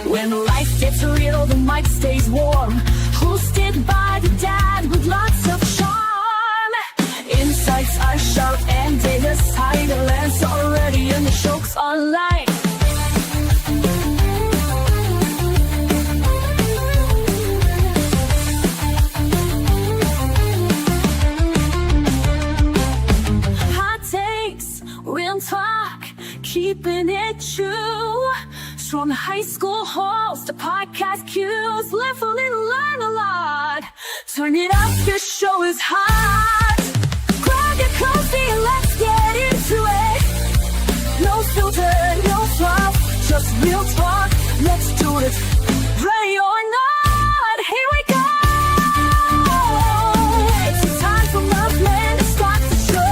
When life gets real, the mic stays warm. Hosted by the dad with lots of charm. Insights are sharp and data's tight. The lens already and the joke's online. Hot takes, real talk, keeping it true. From high school halls to podcast cues, live a little, learn a lot. Turn it up, your show is hot. Grab your coffee and let's get into it. No filter, no fluff, just real talk. Let's do it. Ready or not, here we go. It's time for Murphman to start the show.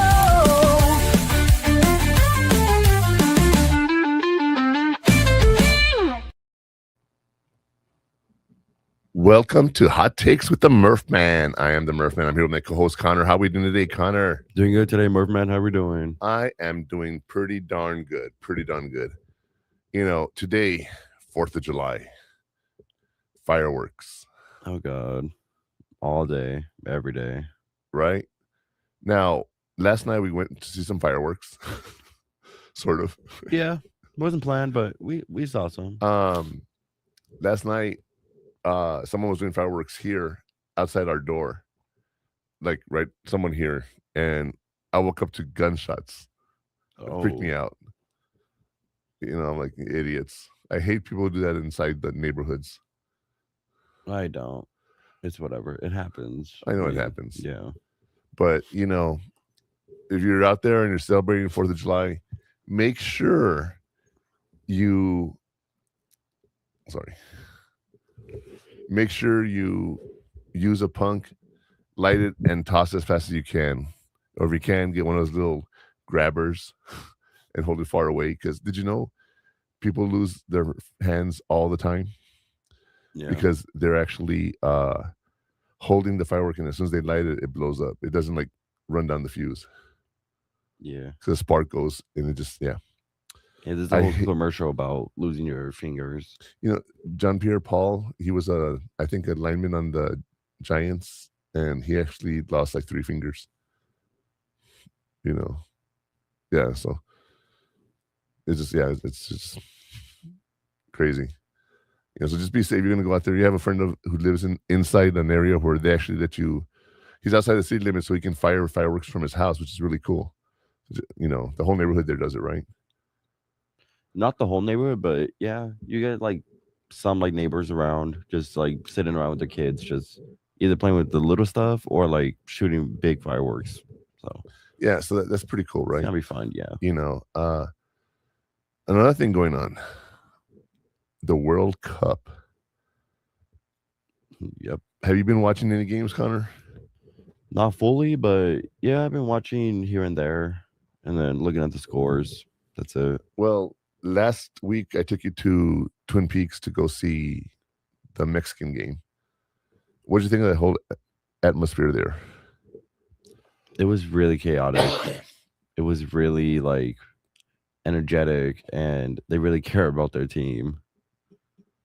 Welcome to Hot Takes with the Murphman. I am the Murphman. I'm here with my co-host Connor. How are we doing today, Connor? Doing good today, Murphman. How we doing? I am doing pretty darn good. Pretty darn good. You know, today, 4th of July, fireworks, Oh God, all day, every day. right? Now, last night we went to see some fireworks, sort of. Yeah, wasn't planned, but we saw some. Last night, someone was doing fireworks here outside our door, like right, someone here, and I woke up to gunshots. It freaked me out. You know, I'm like, idiots. I hate people who do that inside the neighborhoods. I don't. It's whatever. It happens. I know it mean, happens. Yeah. But, you know, if you're out there and you're celebrating 4th of July, make sure you, make sure you use a punk, light it, and toss it as fast as you can. Or if you can, get one of those little grabbers and hold it far away. Because did you know people lose their hands all the time? Yeah. Because they're actually holding the firework, and as soon as they light it, it blows up. It doesn't like run down the fuse. Yeah. So the spark goes, and it just, yeah. Yeah, there's a whole commercial about losing your fingers. You know, John Pierre Paul, he was I think a lineman on the Giants, and he actually lost like 3 fingers. You know, yeah. So it's just, yeah, it's just crazy. You know, so just be safe. You're gonna go out there. You have a friend who lives inside an area where they actually let you. He's outside the city limits, so he can fire fireworks from his house, which is really cool. You know, the whole neighborhood there does it, right? Not the whole neighborhood, but yeah, you get like some like neighbors around, just like sitting around with their kids, just either playing with the little stuff or like shooting big fireworks. So yeah, so that's pretty cool, right? It's gonna be fun, yeah. You know, another thing going on, the World Cup. Yep. Have you been watching any games, Connor? Not fully, but yeah, I've been watching here and there, and then looking at the scores. That's it. Well, last week I took you to Twin Peaks to go see the Mexican game. What did you think of that whole atmosphere there? It was really chaotic. It was really like energetic, and they really care about their team.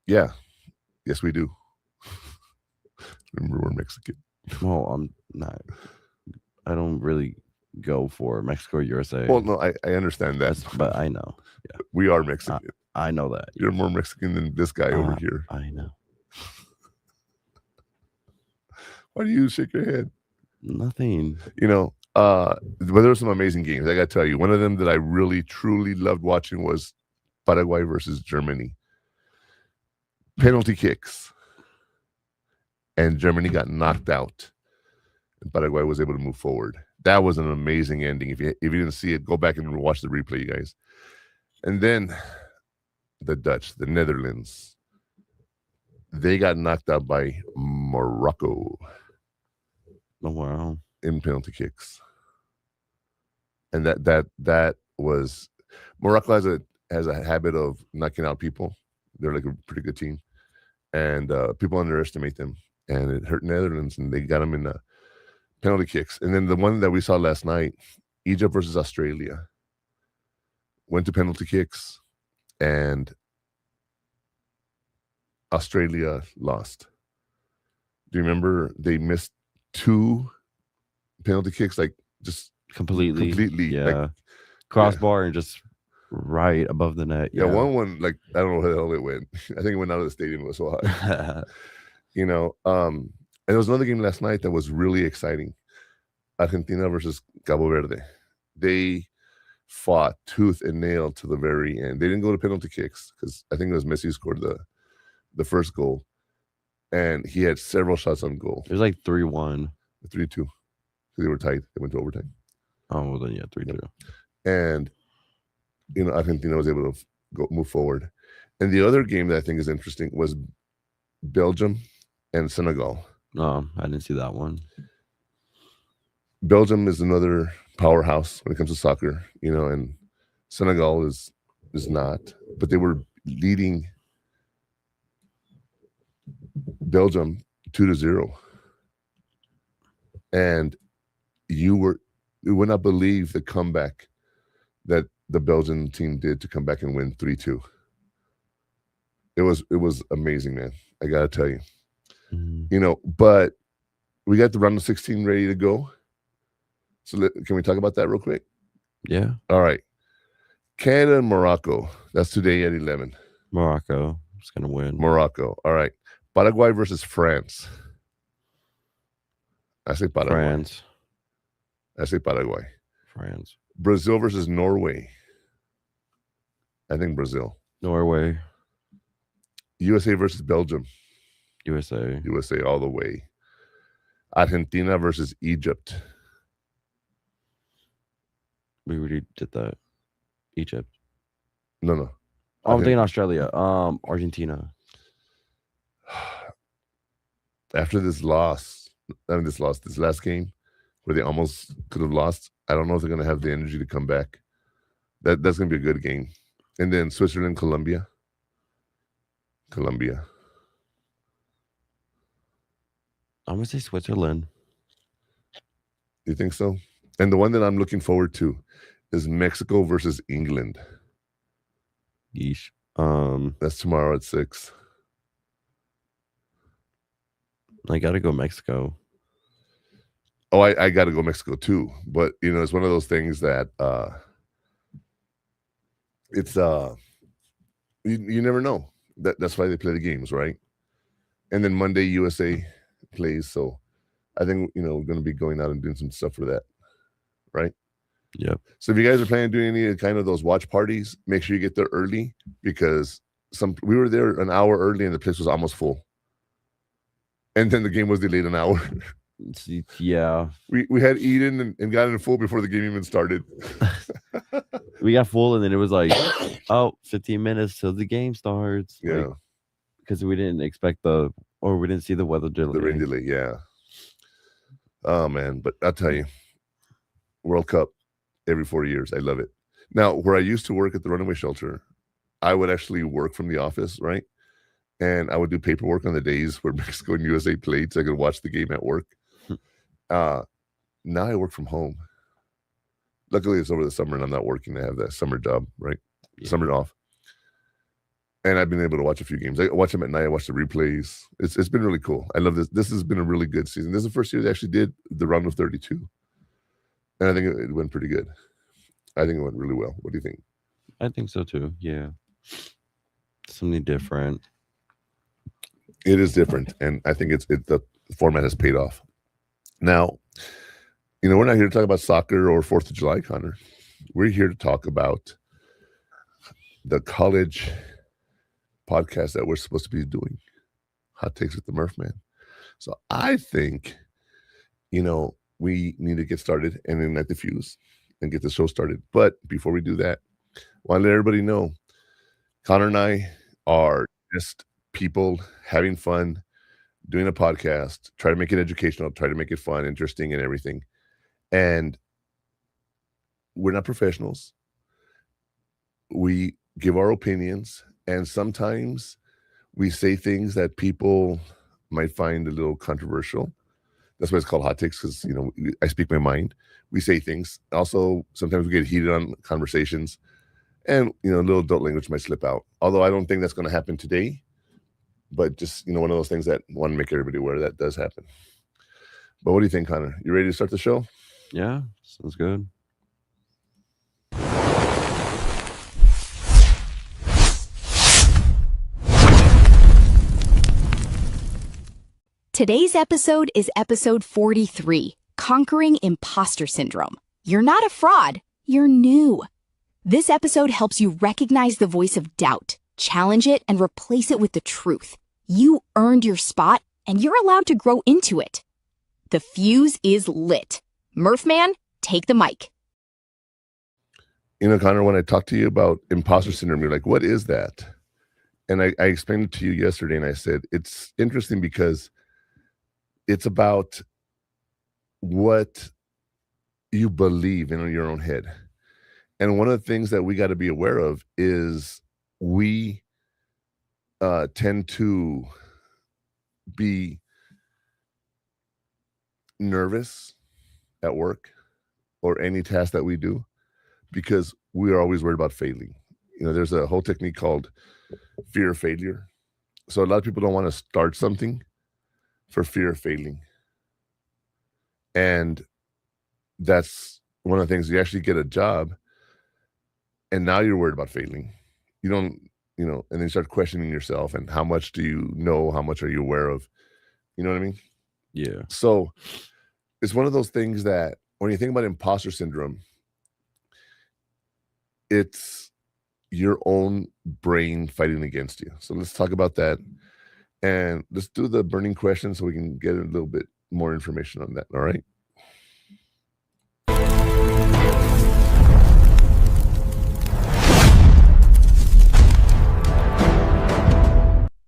Yeah. Yes, we do. Remember, we're Mexican. Well, I'm not. I don't really go for Mexico or USA. Well, no, I understand that. But I know. Yeah. We are Mexican. I know that. You're more Mexican than this guy over here. I know. Why do you shake your head? Nothing. You know, but there were some amazing games. I got to tell you, one of them that I really, truly loved watching was Paraguay versus Germany. Penalty kicks. And Germany got knocked out. And Paraguay was able to move forward. That was an amazing ending. If you didn't see it, go back and watch the replay, you guys. And then the Dutch, the Netherlands, they got knocked out by Morocco. Oh, wow. In penalty kicks. And that was, Morocco has a habit of knocking out people. They're like a pretty good team. And people underestimate them. And it hurt Netherlands, and they got them in the penalty kicks. And then the one that we saw last night, Egypt versus Australia, went to penalty kicks, and Australia lost. Do you remember they missed 2 penalty kicks, like just completely. Yeah. like Crossbar and just right above the net. yeah. One like I don't know where the hell it went. I think it went out of the stadium. It was so hot. You know, and there was another game last night that was really exciting. Argentina versus Cabo Verde. They fought tooth and nail to the very end. They didn't go to penalty kicks because I think it was Messi who scored the first goal, and he had several shots on goal. It was like 3-1, 3-2, because they were tight. They went to overtime. Oh well, then yeah, 3-2. And you know, Argentina was able to move forward. And the other game that I think is interesting was Belgium and Senegal. No, I didn't see that one. Belgium is another powerhouse when it comes to soccer, you know, and Senegal is not, but they were leading Belgium 2-0, and you would not believe the comeback that the Belgian team did to come back and win 3-2. It was amazing, man. I gotta tell you, you know. But we got the round of 16 ready to go. So can we talk about that real quick? Yeah. All right. Canada and Morocco. That's today at 11. Morocco is gonna win. Morocco. All right. Paraguay versus France. I say Paraguay. France. I say Paraguay. France. Brazil versus Norway. I think Brazil. Norway. USA versus Belgium. USA. USA all the way. Argentina versus Egypt. We already did that. Egypt. No. Oh, I'm thinking Australia. Argentina. After this last game where they almost could have lost, I don't know if they're going to have the energy to come back. That's going to be a good game. And then Switzerland, Colombia. I'm going to say Switzerland. You think so? And the one that I'm looking forward to is Mexico versus England. Yeesh. That's tomorrow at 6. I got to go Mexico. Oh, I got to go Mexico too. But, you know, it's one of those things that it's you never know. That's why they play the games, right? And then Monday USA plays, so I think, you know, we're going to be going out and doing some stuff for that, right? Yep. So if you guys are planning on doing any kind of those watch parties, make sure you get there early, because we were there an hour early and the place was almost full, and then the game was delayed an hour. Yeah. We had eaten and got in full before the game even started. We got full, and then it was like, 15 minutes till the game starts. Yeah. Like, because we didn't expect we didn't see the weather delay. The rain delay, yeah. Oh, man. But I'll tell you, World Cup every 4 years. I love it. Now, where I used to work at the runaway shelter, I would actually work from the office, right? And I would do paperwork on the days where Mexico and USA played so I could watch the game at work. Now I work from home. Luckily, it's over the summer and I'm not working. I have that summer job, right? Yeah. Summer off. And I've been able to watch a few games. I watch them at night. I watch the replays. It's been really cool. I love this. This has been a really good season. This is the first year they actually did the round of 32. And I think it went pretty good. I think it went really well. What do you think? I think so too. Yeah. Something different. It is different. And I think the format has paid off. Now, you know, we're not here to talk about soccer or 4th of July, Connor. We're here to talk about the college podcast that we're supposed to be doing, Hot Takes with the Murphman. So I think, you know, we need to get started and then light the fuse and get the show started. But before we do that, I want to let everybody know, Connor and I are just people having fun, doing a podcast, try to make it educational, try to make it fun, interesting, and everything. And we're not professionals. We give our opinions, and sometimes we say things that people might find a little controversial. That's why it's called Hot Takes, because, you know, I speak my mind. We say things. Also, sometimes we get heated on conversations, and, you know, a little adult language might slip out. Although I don't think that's going to happen today. But just, one of those things that want to make everybody aware that does happen. But what do you think, Connor? You ready to start the show? Yeah, sounds good. Today's episode is episode 43, Conquering Imposter Syndrome. You're not a fraud, you're new. This episode helps you recognize the voice of doubt, challenge it, and replace it with the truth. You earned your spot, and you're allowed to grow into it. The fuse is lit. Murphman, take the mic. Connor, when I talked to you about imposter syndrome, you're like, what is that? And I explained it to you yesterday, and I said, it's interesting because it's about what you believe in your own head. And one of the things that we got to be aware of is we tend to be nervous at work or any task that we do because we are always worried about failing. There's a whole technique called fear of failure. So a lot of people don't want to start something for fear of failing. And that's one of the things. You actually get a job and now you're worried about failing. You don't, and then you start questioning yourself and how much do you know? How much are you aware of? You know what I mean? Yeah. So it's one of those things that when you think about imposter syndrome, it's your own brain fighting against you. So let's talk about that. And let's do the burning question so we can get a little bit more information on that. All right.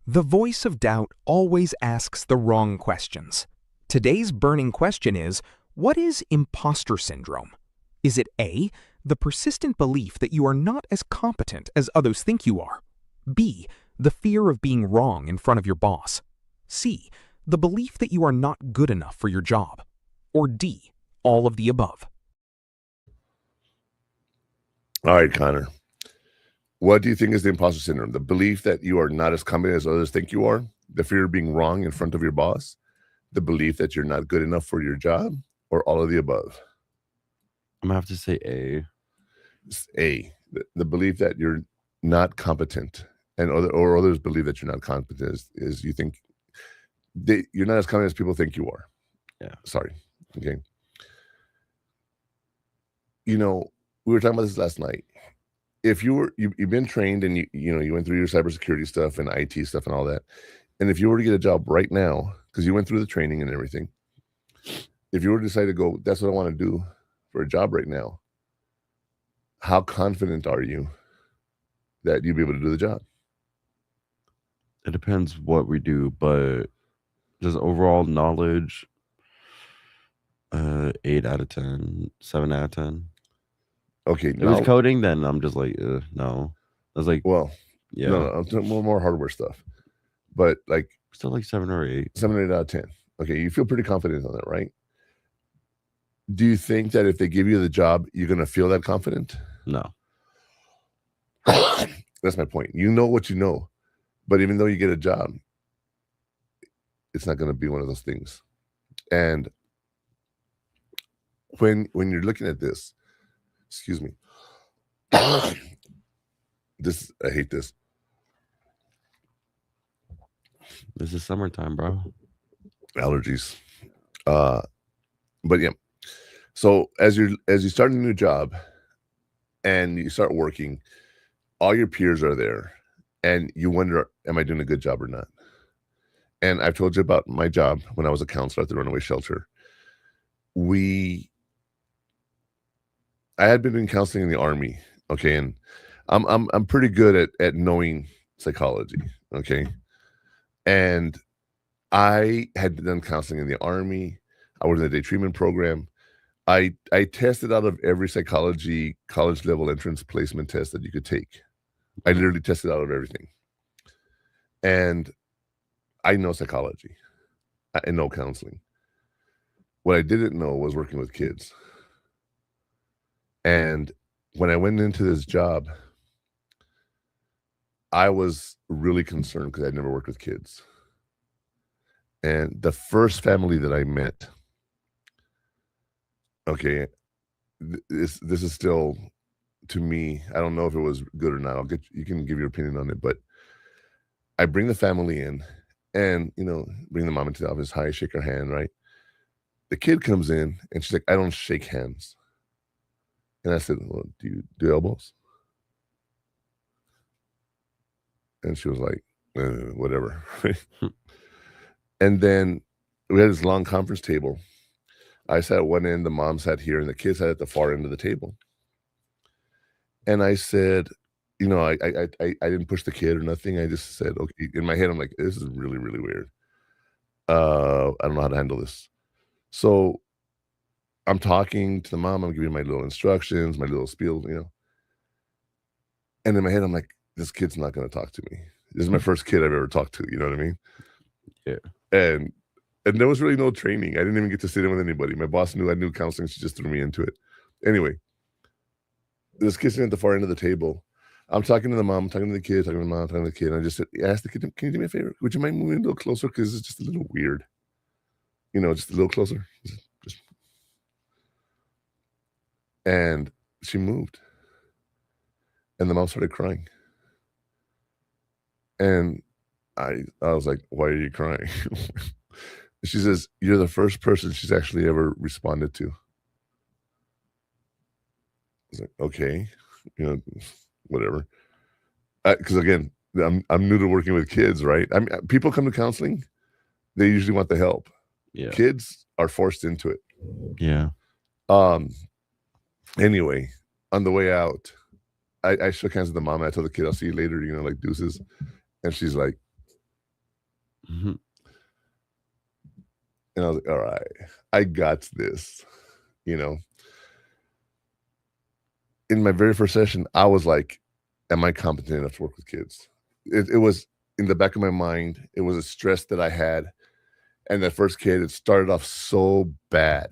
The voice of doubt always asks the wrong questions. Today's burning question is, what is imposter syndrome? Is it A, the persistent belief that you are not as competent as others think you are? B, the fear of being wrong in front of your boss? C, the belief that you are not good enough for your job? Or D, all of the above? All right, Connor. What do you think is the imposter syndrome? The belief that you are not as competent as others think you are? The fear of being wrong in front of your boss? The belief that you're not good enough for your job? Or all of the above? I'm going to have to say A. It's A. The belief that you're not competent and others believe that you're not competent is you think you're not as competent as people think you are. Yeah. Sorry. Okay. We were talking about this last night. If you've been trained and you went through your cybersecurity stuff and IT stuff and all that, and if you were to get a job right now because you went through the training and everything, if you were to decide to go, that's what I want to do for a job right now, how confident are you that you'll be able to do the job? It depends what we do, but just overall knowledge, 8 out of 10, 7 out of 10. Okay. If it's coding, then I'm just like, no. I was like, well, yeah. No, I'm talking more hardware stuff. But like still like 7 or 8. 7 or 8 out of 10. Okay, you feel pretty confident on that, right? Do you think that if they give you the job, you're going to feel that confident? No. That's my point. You know what you know. But even though you get a job, it's not going to be one of those things. And when you're looking at this, excuse me, I hate this. This is summertime, bro. Allergies. But yeah. So as you start a new job and you start working, all your peers are there and you wonder, am I doing a good job or not? And I've told you about my job when I was a counselor at the runaway shelter. I had been doing counseling in the Army, okay, and I'm pretty good at knowing psychology, okay, and I had done counseling in the Army. I was in the day treatment program. I tested out of every psychology college level entrance placement test that you could take. I literally tested out of everything, and I know psychology. I know counseling. What I didn't know was working with kids. And when I went into this job, I was really concerned because I'd never worked with kids. And the first family that I met, okay, this is still, to me, I don't know if it was good or not. You can give your opinion on it, but I bring the family in and, bring the mom into the office. Hi, shake her hand, right? The kid comes in and she's like, I don't shake hands. And I said, well, do you do elbows? And she was like, whatever. And then we had this long conference table. I sat at one end, the mom sat here, and the kids sat at the far end of the table. And I said, I didn't push the kid or nothing. I just said, okay. In my head, I'm like, this is really, really weird. I don't know how to handle this. So I'm talking to the mom. I'm giving my little instructions, my little spiel, And in my head, I'm like, this kid's not going to talk to me. This is my first kid I've ever talked to. You know what I mean? Yeah. And there was really no training. I didn't even get to sit in with anybody. My boss knew I knew counseling. She just threw me into it. Anyway, this kid sitting at the far end of the table. I'm talking to the mom, talking to the kid, talking to the mom, talking to the kid. And I just said, I asked the kid, can you do me a favor? Would you mind moving a little closer? Because it's just a little weird. Just a little closer. Just. And she moved. And the mom started crying. And I was like, why are you crying? She says, you're the first person she's actually ever responded to. I was like, okay, whatever. Because again, I'm new to working with kids, right? I mean, people come to counseling, they usually want the help. Yeah. Kids are forced into it. Yeah. Anyway, on the way out, I shook hands with the mom and I told the kid, I'll see you later, like deuces. And she's like, mm-hmm. And I was like, all right, I got this, In my very first session, I was like, am I competent enough to work with kids? It was in the back of my mind. It was a stress that I had. And that first kid, it started off so bad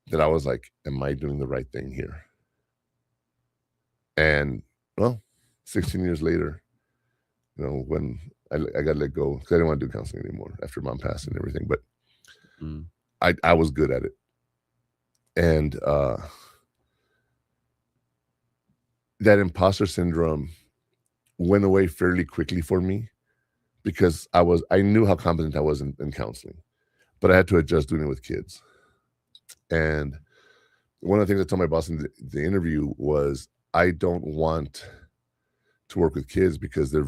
that I was like, am I doing the right thing here? And, 16 years later, when I got let go, because I didn't want to do counseling anymore after mom passed and everything, but I was good at it. And that imposter syndrome went away fairly quickly for me because I knew how competent I was in counseling, but I had to adjust doing it with kids. And one of the things I told my boss in the interview was, I don't want to work with kids because they're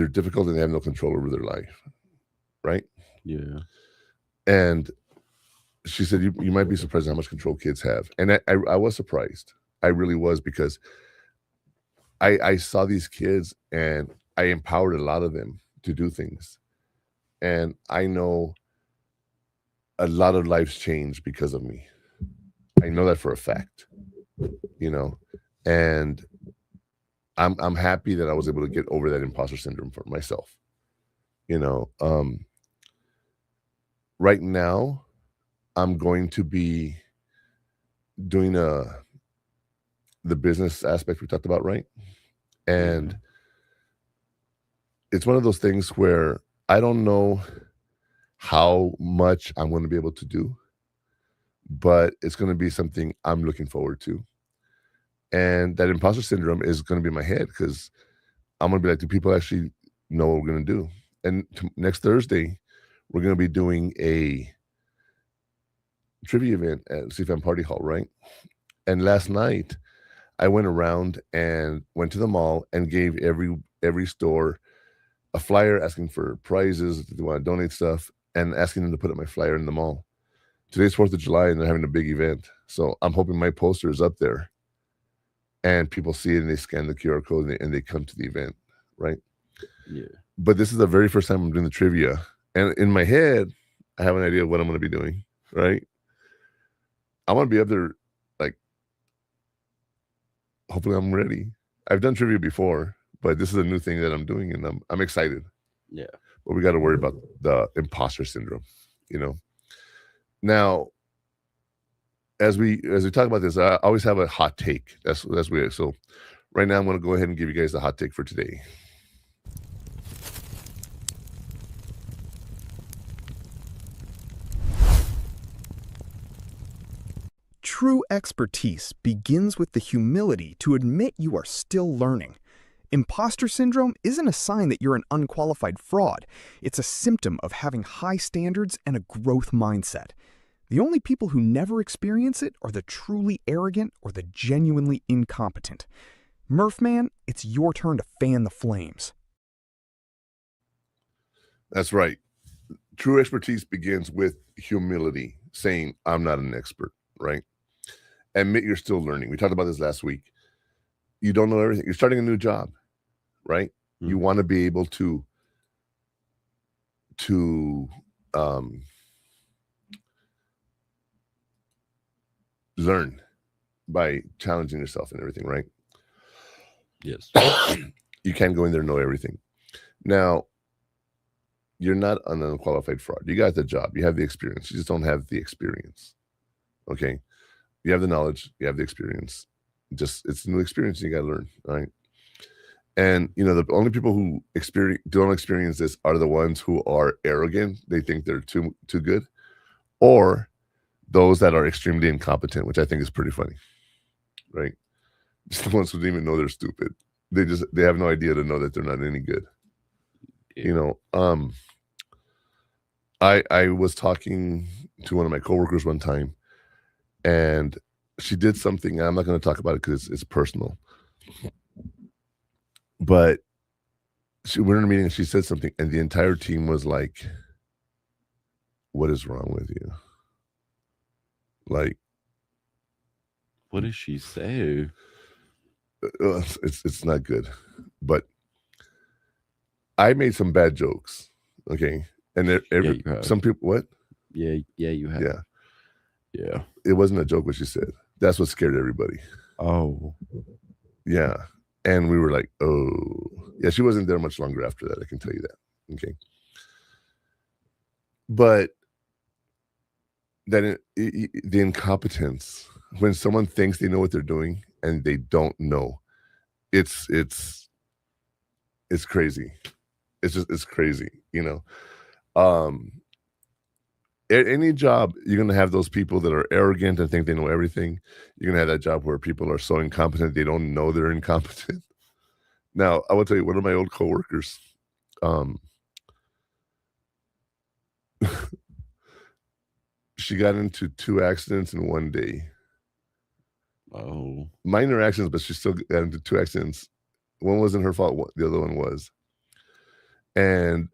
difficult and they have no control over their life. Right? Yeah. And she said, you might be surprised how much control kids have. And I was surprised. I really was, because I saw these kids and I empowered a lot of them to do things. And I know a lot of lives changed because of me. I know that for a fact, and I'm happy that I was able to get over that imposter syndrome for myself. Right now, I'm going to be doing the business aspect we talked about, right? And it's one of those things where I don't know how much I'm going to be able to do, but it's going to be something I'm looking forward to. And that imposter syndrome is going to be in my head because I'm going to be like, do people actually know what we're going to do? And next Thursday, we're going to be doing a trivia event at CFAM Party Hall, right? And last night, I went around and went to the mall and gave every store a flyer asking for prizes, if they want to donate stuff, and asking them to put up my flyer in the mall. Today's 4th of July and they're having a big event. So I'm hoping my poster is up there and people see it and they scan the QR code and they come to the event, right? Yeah. But this is the very first time I'm doing the trivia. And in my head, I have an idea of what I'm going to be doing, right? I want to be up there, like, hopefully I'm ready. I've done trivia before, but this is a new thing that I'm doing and I'm excited. Yeah. But we got to worry about the imposter syndrome, Now, as we talk about this, I always have a hot take. That's weird. So Right now, I'm going to go ahead and give you guys the hot take for today. True expertise begins with the humility to admit you are still learning. Imposter syndrome isn't a sign that you're an unqualified fraud. It's a symptom of having high standards and a growth mindset. The only people who never experience it are the truly arrogant or the genuinely incompetent. Murphman, it's your turn to fan the flames. That's right. True expertise begins with humility, saying, I'm not an expert, right? Admit you're still learning. We talked about this last week. You don't know everything. You're starting a new job, right? Mm-hmm. You want to be able to learn by challenging yourself and everything, right? Yes. You can't go in there and know everything. Now, you're not an unqualified fraud. You got the job. You have the experience. You just don't have the experience. Okay? You have the knowledge. You have the experience. It's a new experience. You got to learn, right? And, the only people who don't experience this are the ones who are arrogant. They think they're too good. Or those that are extremely incompetent, which I think is pretty funny, right? Just the ones who didn't even know they're stupid. They have no idea to know that they're not any good. Yeah. I was talking to one of my coworkers one time, and she did something. I'm not going to talk about it because it's personal. But we're in a meeting and she said something, and the entire team was like, "What is wrong with you?" Like, what did she say? It's not good. But I made some bad jokes, okay? And some people, what? Yeah, you have. Yeah. It wasn't a joke what she said. That's what scared everybody. Oh. Yeah. And we were like, oh. Yeah, she wasn't there much longer after that, I can tell you that. Okay. But then the incompetence, when someone thinks they know what they're doing and they don't know, it's crazy. It's crazy, At any job, you're going to have those people that are arrogant and think they know everything. You're going to have that job where people are so incompetent, they don't know they're incompetent. Now, I will tell you, one of my old coworkers, she got into 2 accidents in one day. Oh. Minor accidents, but she still got into 2 accidents. One wasn't her fault. The other one was. And,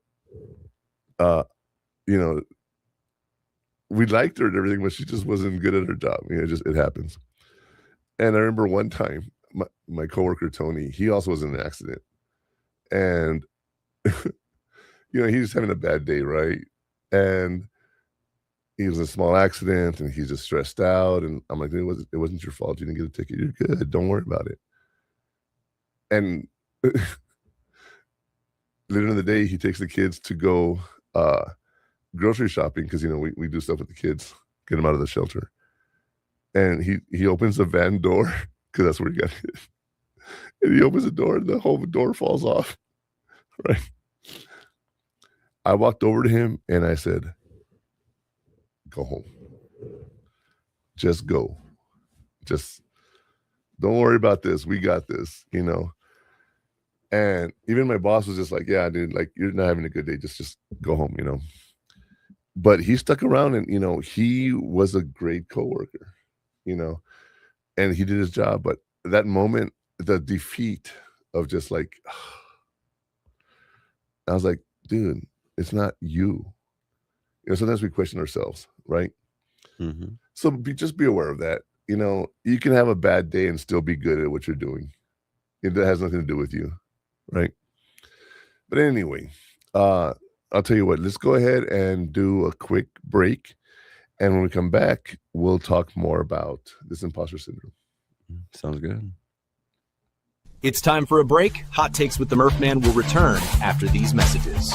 we liked her and everything, but she just wasn't good at her job. It happens. And I remember one time, my coworker, Tony, he also was in an accident. And, he was having a bad day, right? And he was in a small accident and he's just stressed out. And I'm like, it wasn't your fault. You didn't get a ticket. You're good. Don't worry about it. And later in the day, he takes the kids to go grocery shopping because, we do stuff with the kids, get them out of the shelter. And he opens the van door because that's where he got hit. And he opens the door and the whole door falls off. Right. I walked over to him and I said, go home. Just go. Just don't worry about this. We got this, And even my boss was just like, yeah, dude, like you're not having a good day. Just go home, But he stuck around and, he was a great coworker, and he did his job. But that moment, the defeat of just like, I was like, dude, it's not you. Sometimes we question ourselves, right? Mm-hmm. So just be aware of that. You can have a bad day and still be good at what you're doing. It has nothing to do with you, right? But anyway, I'll tell you what, let's go ahead and do a quick break. And when we come back, we'll talk more about this imposter syndrome. Sounds good. It's time for a break. Hot Takes with the Murphman will return after these messages.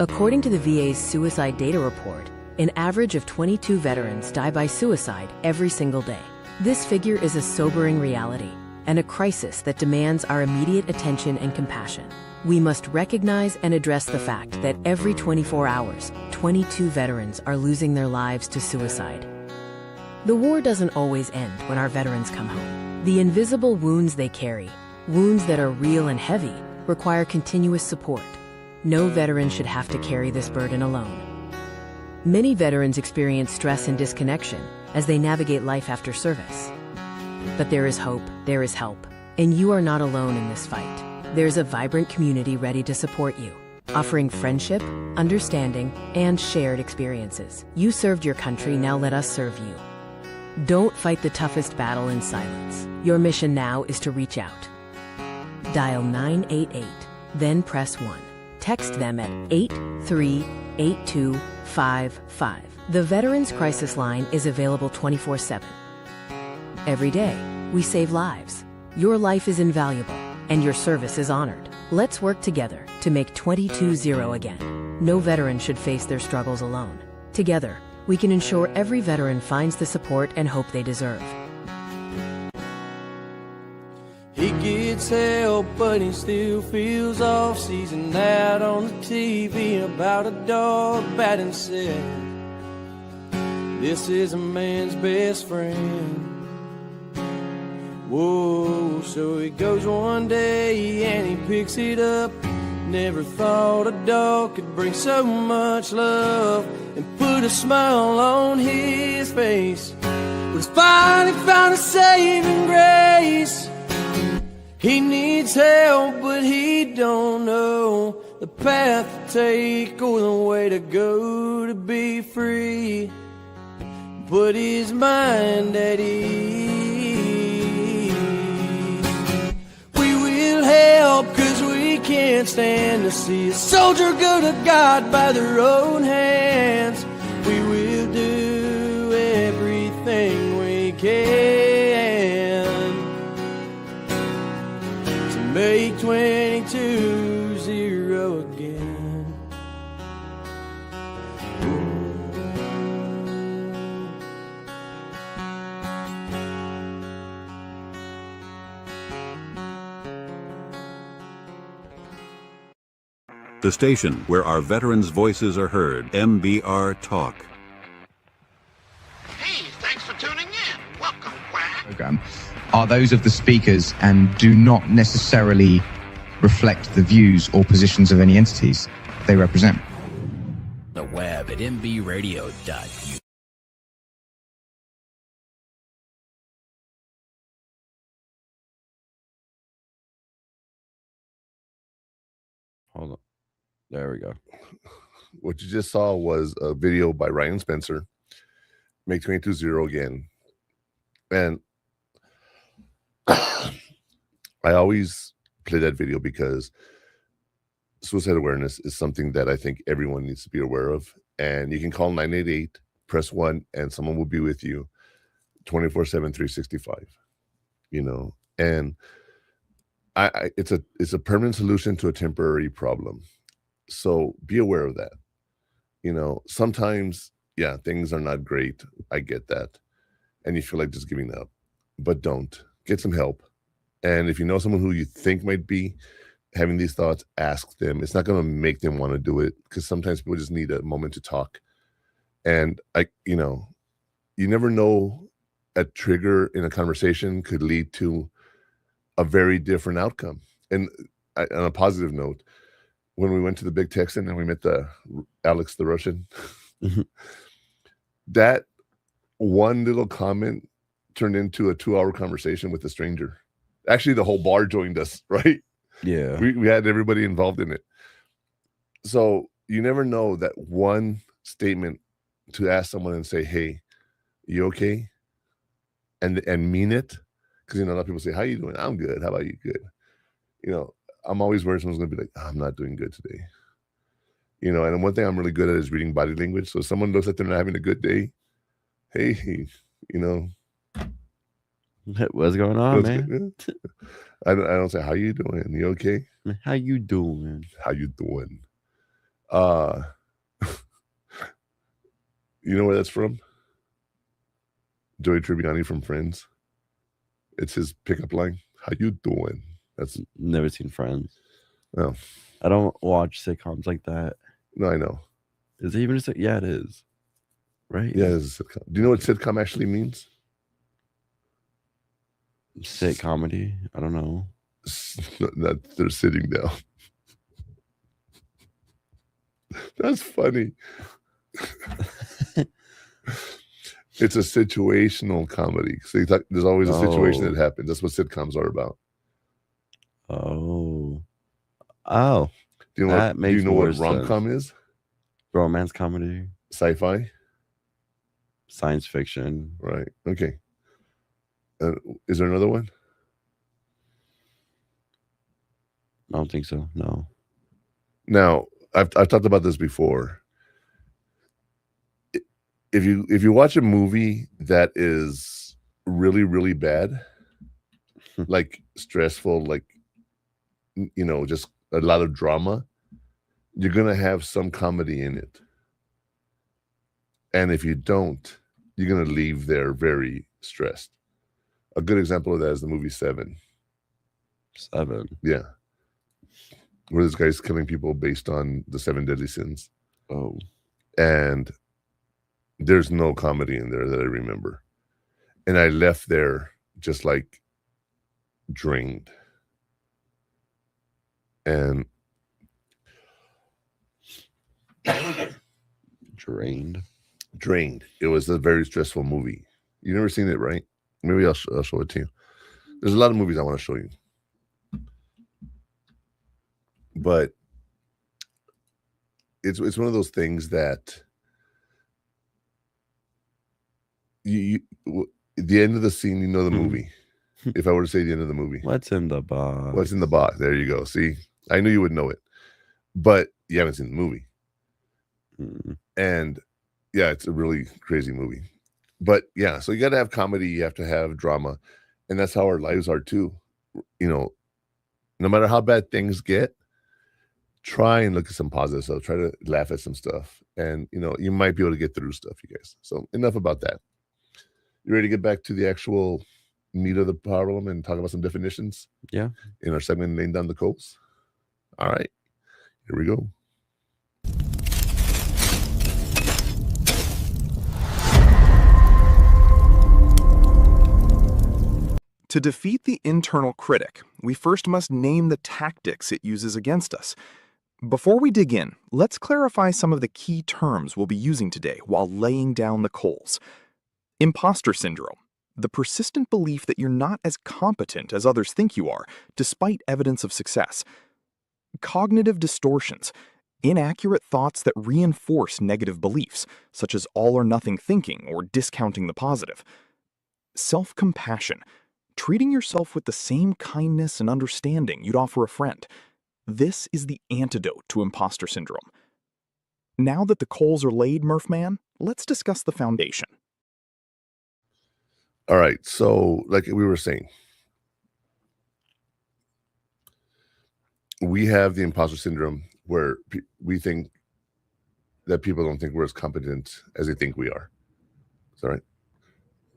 According to the VA's suicide data report, An average of 22 veterans die by suicide every single day. This figure is a sobering reality and a crisis that demands our immediate attention and compassion. We must recognize and address the fact that every 24 hours, 22 veterans are losing their lives to suicide. The war doesn't always end when our veterans come home. The invisible wounds they carry, wounds that are real and heavy, require continuous support. No veteran should have to carry this burden alone. Many veterans experience stress and disconnection as they navigate life after service. But there is hope, there is help, and you are not alone in this fight. There's a vibrant community ready to support you, offering friendship, understanding, and shared experiences. You served your country, now let us serve you. Don't fight the toughest battle in silence. Your mission now is to reach out. Dial 988, then press 1. Text them at 838255. The Veterans Crisis Line is available 24/7. Every day, we save lives. Your life is invaluable, and your service is honored. Let's work together to make 22-0 again. No veteran should face their struggles alone. Together, we can ensure every veteran finds the support and hope they deserve. He gets help, but he still feels off. Sees an ad on the TV about a dog batting said, "This is a man's best friend." Whoa, so he goes one day and he picks it up. Never thought a dog could bring so much love and put a smile on his face. But he's finally found a saving grace. He needs help, but he don't know the path to take or the way to go to be free. Put his mind at ease. We will help, 'cause we can't stand to see a soldier go to God by their own hands. We will do everything we can to make 22-0 again. The station where our veterans' voices are heard, MBR Talk. Hey, thanks for tuning in. Welcome, Quack. Program are those of the speakers and do not necessarily reflect the views or positions of any entities they represent. The web at mbradio.u. Hold on. There we go. What you just saw was a video by Ryan Spencer, Make 22-0 again. And I always play that video because suicide awareness is something that I think everyone needs to be aware of. And you can call 988, press 1, and someone will be with you 24/7, 365. You know, and it's a permanent solution to a temporary problem. So be aware of that. You know, sometimes, yeah, things are not great. I get that. And you feel like just giving up, but don't. Get some help. And if you know someone who you think might be having these thoughts, ask them. It's not going to make them want to do it, because sometimes people just need a moment to talk. And you never know, a trigger in a conversation could lead to a very different outcome. And on a positive note, when we went to the Big Texan and we met Alex the Russian, that one little comment turned into a 2-hour conversation with a stranger. Actually, the whole bar joined us, right? Yeah. We had everybody involved in it. So you never know, that one statement to ask someone and say, "Hey, you okay?" And mean it. Because, a lot of people say, "How you doing?" "I'm good. How about you?" "Good." I'm always worried someone's going to be like, "I'm not doing good today." And one thing I'm really good at is reading body language. So if someone looks like they're not having a good day, hey, What's going on, man? I don't say, "How you doing? You okay?" How you doing? How you doing? You know where that's from? Joey Tribbiani from Friends. It's his pickup line. How you doing? That's Never seen Friends. Oh, I don't watch sitcoms like that. no, I know. Is it even a yeah, it is. Right? Yeah, it's a sitcom. Do you know what sitcom actually means? Sit comedy. I don't know. That they're sitting down. That's funny. It's a situational comedy. So there's always a situation that happens. That's what sitcoms are about. Oh. Do you know what rom-com is? Romance comedy. Sci-fi. Science fiction. Right. Okay. Is there another one? I don't think so. No. Now, I've talked about this before. If you watch a movie that is really, really bad, like stressful, like just a lot of drama, you're gonna have some comedy in it. And if you don't, you're gonna leave there very stressed. A good example of that is the movie Seven. Seven. Yeah. Where this guy's killing people based on the 7 deadly sins. Oh. And there's no comedy in there that I remember. And I left there just like drained. And drained. It was a very stressful movie. You never seen it, right? Maybe I'll show it to you. There's a lot of movies I want to show you. But it's one of those things that you the end of the scene, the movie. If I were to say the end of the movie. What's in the box? What's in the box? There you go. See, I knew you would know it. But you haven't seen the movie. And yeah, it's a really crazy movie. But yeah, so you got to have comedy, you have to have drama, and that's how our lives are too. No matter how bad things get, try and look at some positive stuff. Try to laugh at some stuff, and you might be able to get through stuff, you guys. So enough about that. You ready to get back to the actual meat of the problem and talk about some definitions? Yeah. In our segment, Laying Down the Coals. All right, here we go. To defeat the internal critic, we first must name the tactics it uses against us. Before we dig in, let's clarify some of the key terms we'll be using today while laying down the coals. Imposter syndrome, the persistent belief that you're not as competent as others think you are, despite evidence of success. Cognitive distortions, inaccurate thoughts that reinforce negative beliefs, such as all-or-nothing thinking or discounting the positive. Self-compassion, treating yourself with the same kindness and understanding you'd offer a friend. This is the antidote to imposter syndrome. Now that the coals are laid, Murphman, let's discuss the foundation. All right, so like we were saying, we have the imposter syndrome where we think that people don't think we're as competent as they think we are. Is that right?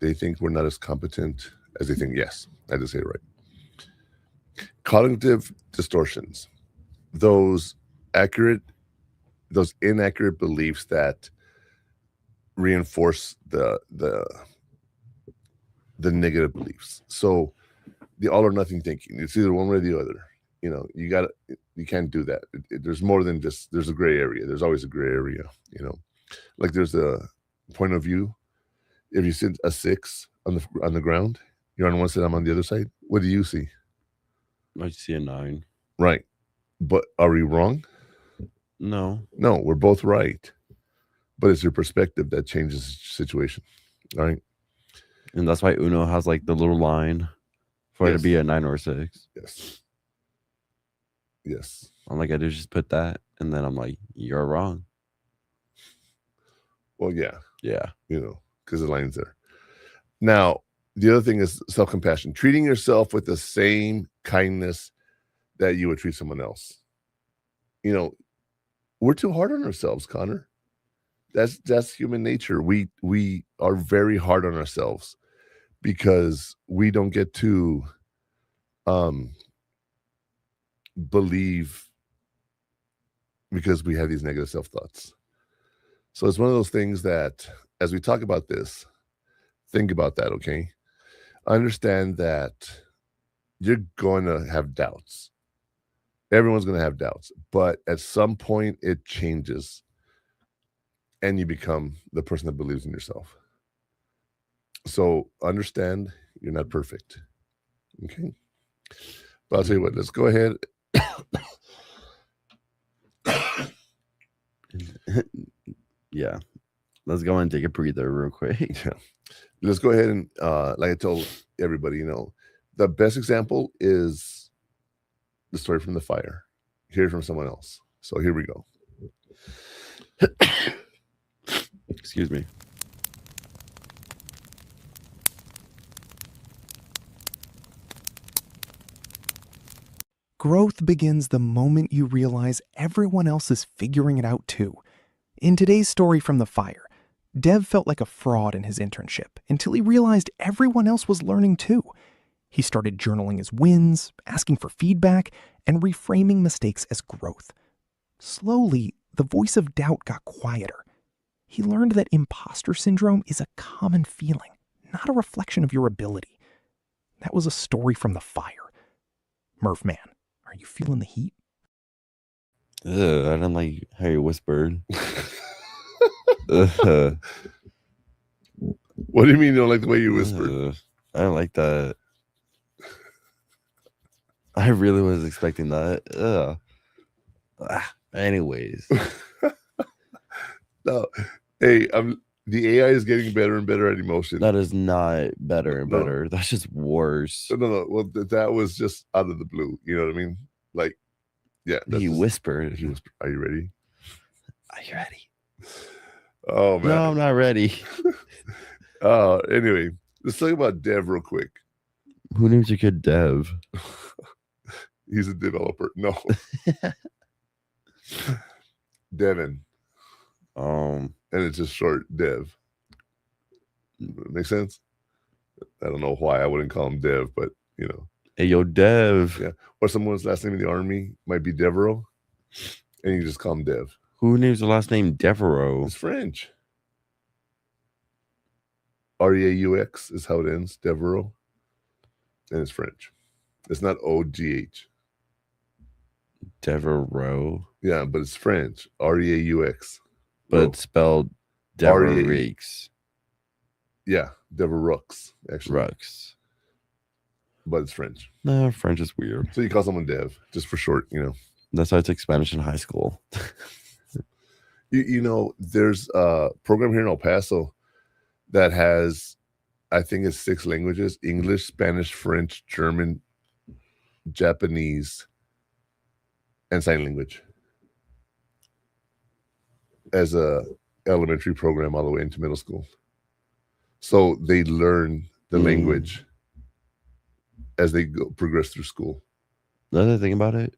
They think we're not as competent as they think. Yes, I did say it right. Cognitive distortions, those inaccurate beliefs that reinforce the negative beliefs. So the all or nothing thinking, it's either one way or the other. You can't do that. There's more than just, there's a gray area. There's always a gray area, like there's a point of view. If you sit a 6 on the ground, you're on one side, I'm on the other side. What do you see? I see a 9. Right. But are we wrong? No, we're both right. But it's your perspective that changes the situation. All right. And that's why Uno has like the little line for it to be a 9 or a 6. Yes. I'm like, I just put that, and then I'm like, you're wrong. Well, yeah. Yeah. Because the line's there. Now, the other thing is self-compassion, treating yourself with the same kindness that you would treat someone else. We're too hard on ourselves, Connor. that's human nature. We are very hard on ourselves because we don't get to believe because we have these negative self-thoughts. So it's one of those things that as we talk about this, think about that, okay? Understand that you're going to have doubts. Everyone's going to have doubts, but at some point it changes and you become the person that believes in yourself. So understand you're not perfect. Okay. But I'll tell you what, let's go ahead. Yeah. Let's go and take a breather real quick. Yeah. Let's go ahead and like I told everybody, you know, the best example is the story from the fire. Hear it from someone else. So here we go. Excuse me. Growth begins the moment you realize everyone else is figuring it out too. In today's story from the fire, Dev felt like a fraud in his internship until he realized everyone else was learning too. He started journaling his wins, asking for feedback, and reframing mistakes as growth. Slowly, the voice of doubt got quieter. He learned that imposter syndrome is a common feeling, not a reflection of your ability. That was a story from the fire. Murphman, are you feeling the heat? I don't like how you whispered. What do you mean you don't like the way you whispered? I don't like that. I really was expecting that. Anyways. No. Hey, the AI is getting better and better at emotion. That is not better and better. That's just worse. No. Well, that was just out of the blue. You know what I mean? Like, yeah. He whispered. Are you ready? Are you ready? Oh, man. No, I'm not ready. Anyway, let's talk about Dev real quick. Who names your kid Dev? He's a developer. No. Devin. And it's just short Dev. Make sense? I don't know why I wouldn't call him Dev, but you know. Hey, yo, Dev. Yeah. Or someone's last name in the army might be Devereaux, and you just call him Dev. Who names the last name Devereaux? It's French. Reaux is how it ends, Devereaux. And it's French. It's not OGH. Devereaux. Yeah, but it's French. Reaux. But it's spelled Devereaux. Yeah, Devereaux, actually. Rux. But it's French. No, French is weird. So you call someone Dev, just for short, you know. That's how I took Spanish in high school. You know, there's a program here in El Paso that has, I think it's 6 languages: English, Spanish, French, German, Japanese, and sign language. As a elementary program all the way into middle school. So they learn the language as they progress through school. Another thing about it,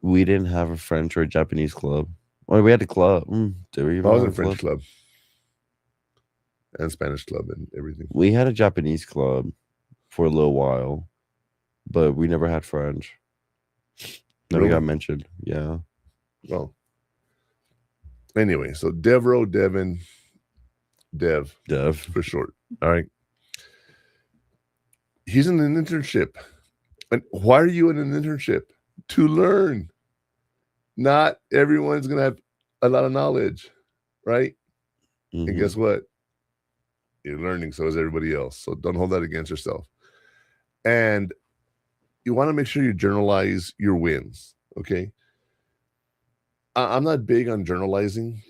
we didn't have a French or a Japanese club. Well, we had a club. Did we? I was in a French club and Spanish club and everything. We had a Japanese club for a little while, but we never had French. Never got mentioned. Yeah. Well, anyway, so Devereaux, Devin, Dev for short. All right. He's in an internship. And why are you in an internship? To learn. Not everyone's going to have a lot of knowledge, right? Mm-hmm. And guess what? You're learning, so is everybody else. So don't hold that against yourself. And you want to make sure you journalize your wins, okay? I'm not big on journalizing,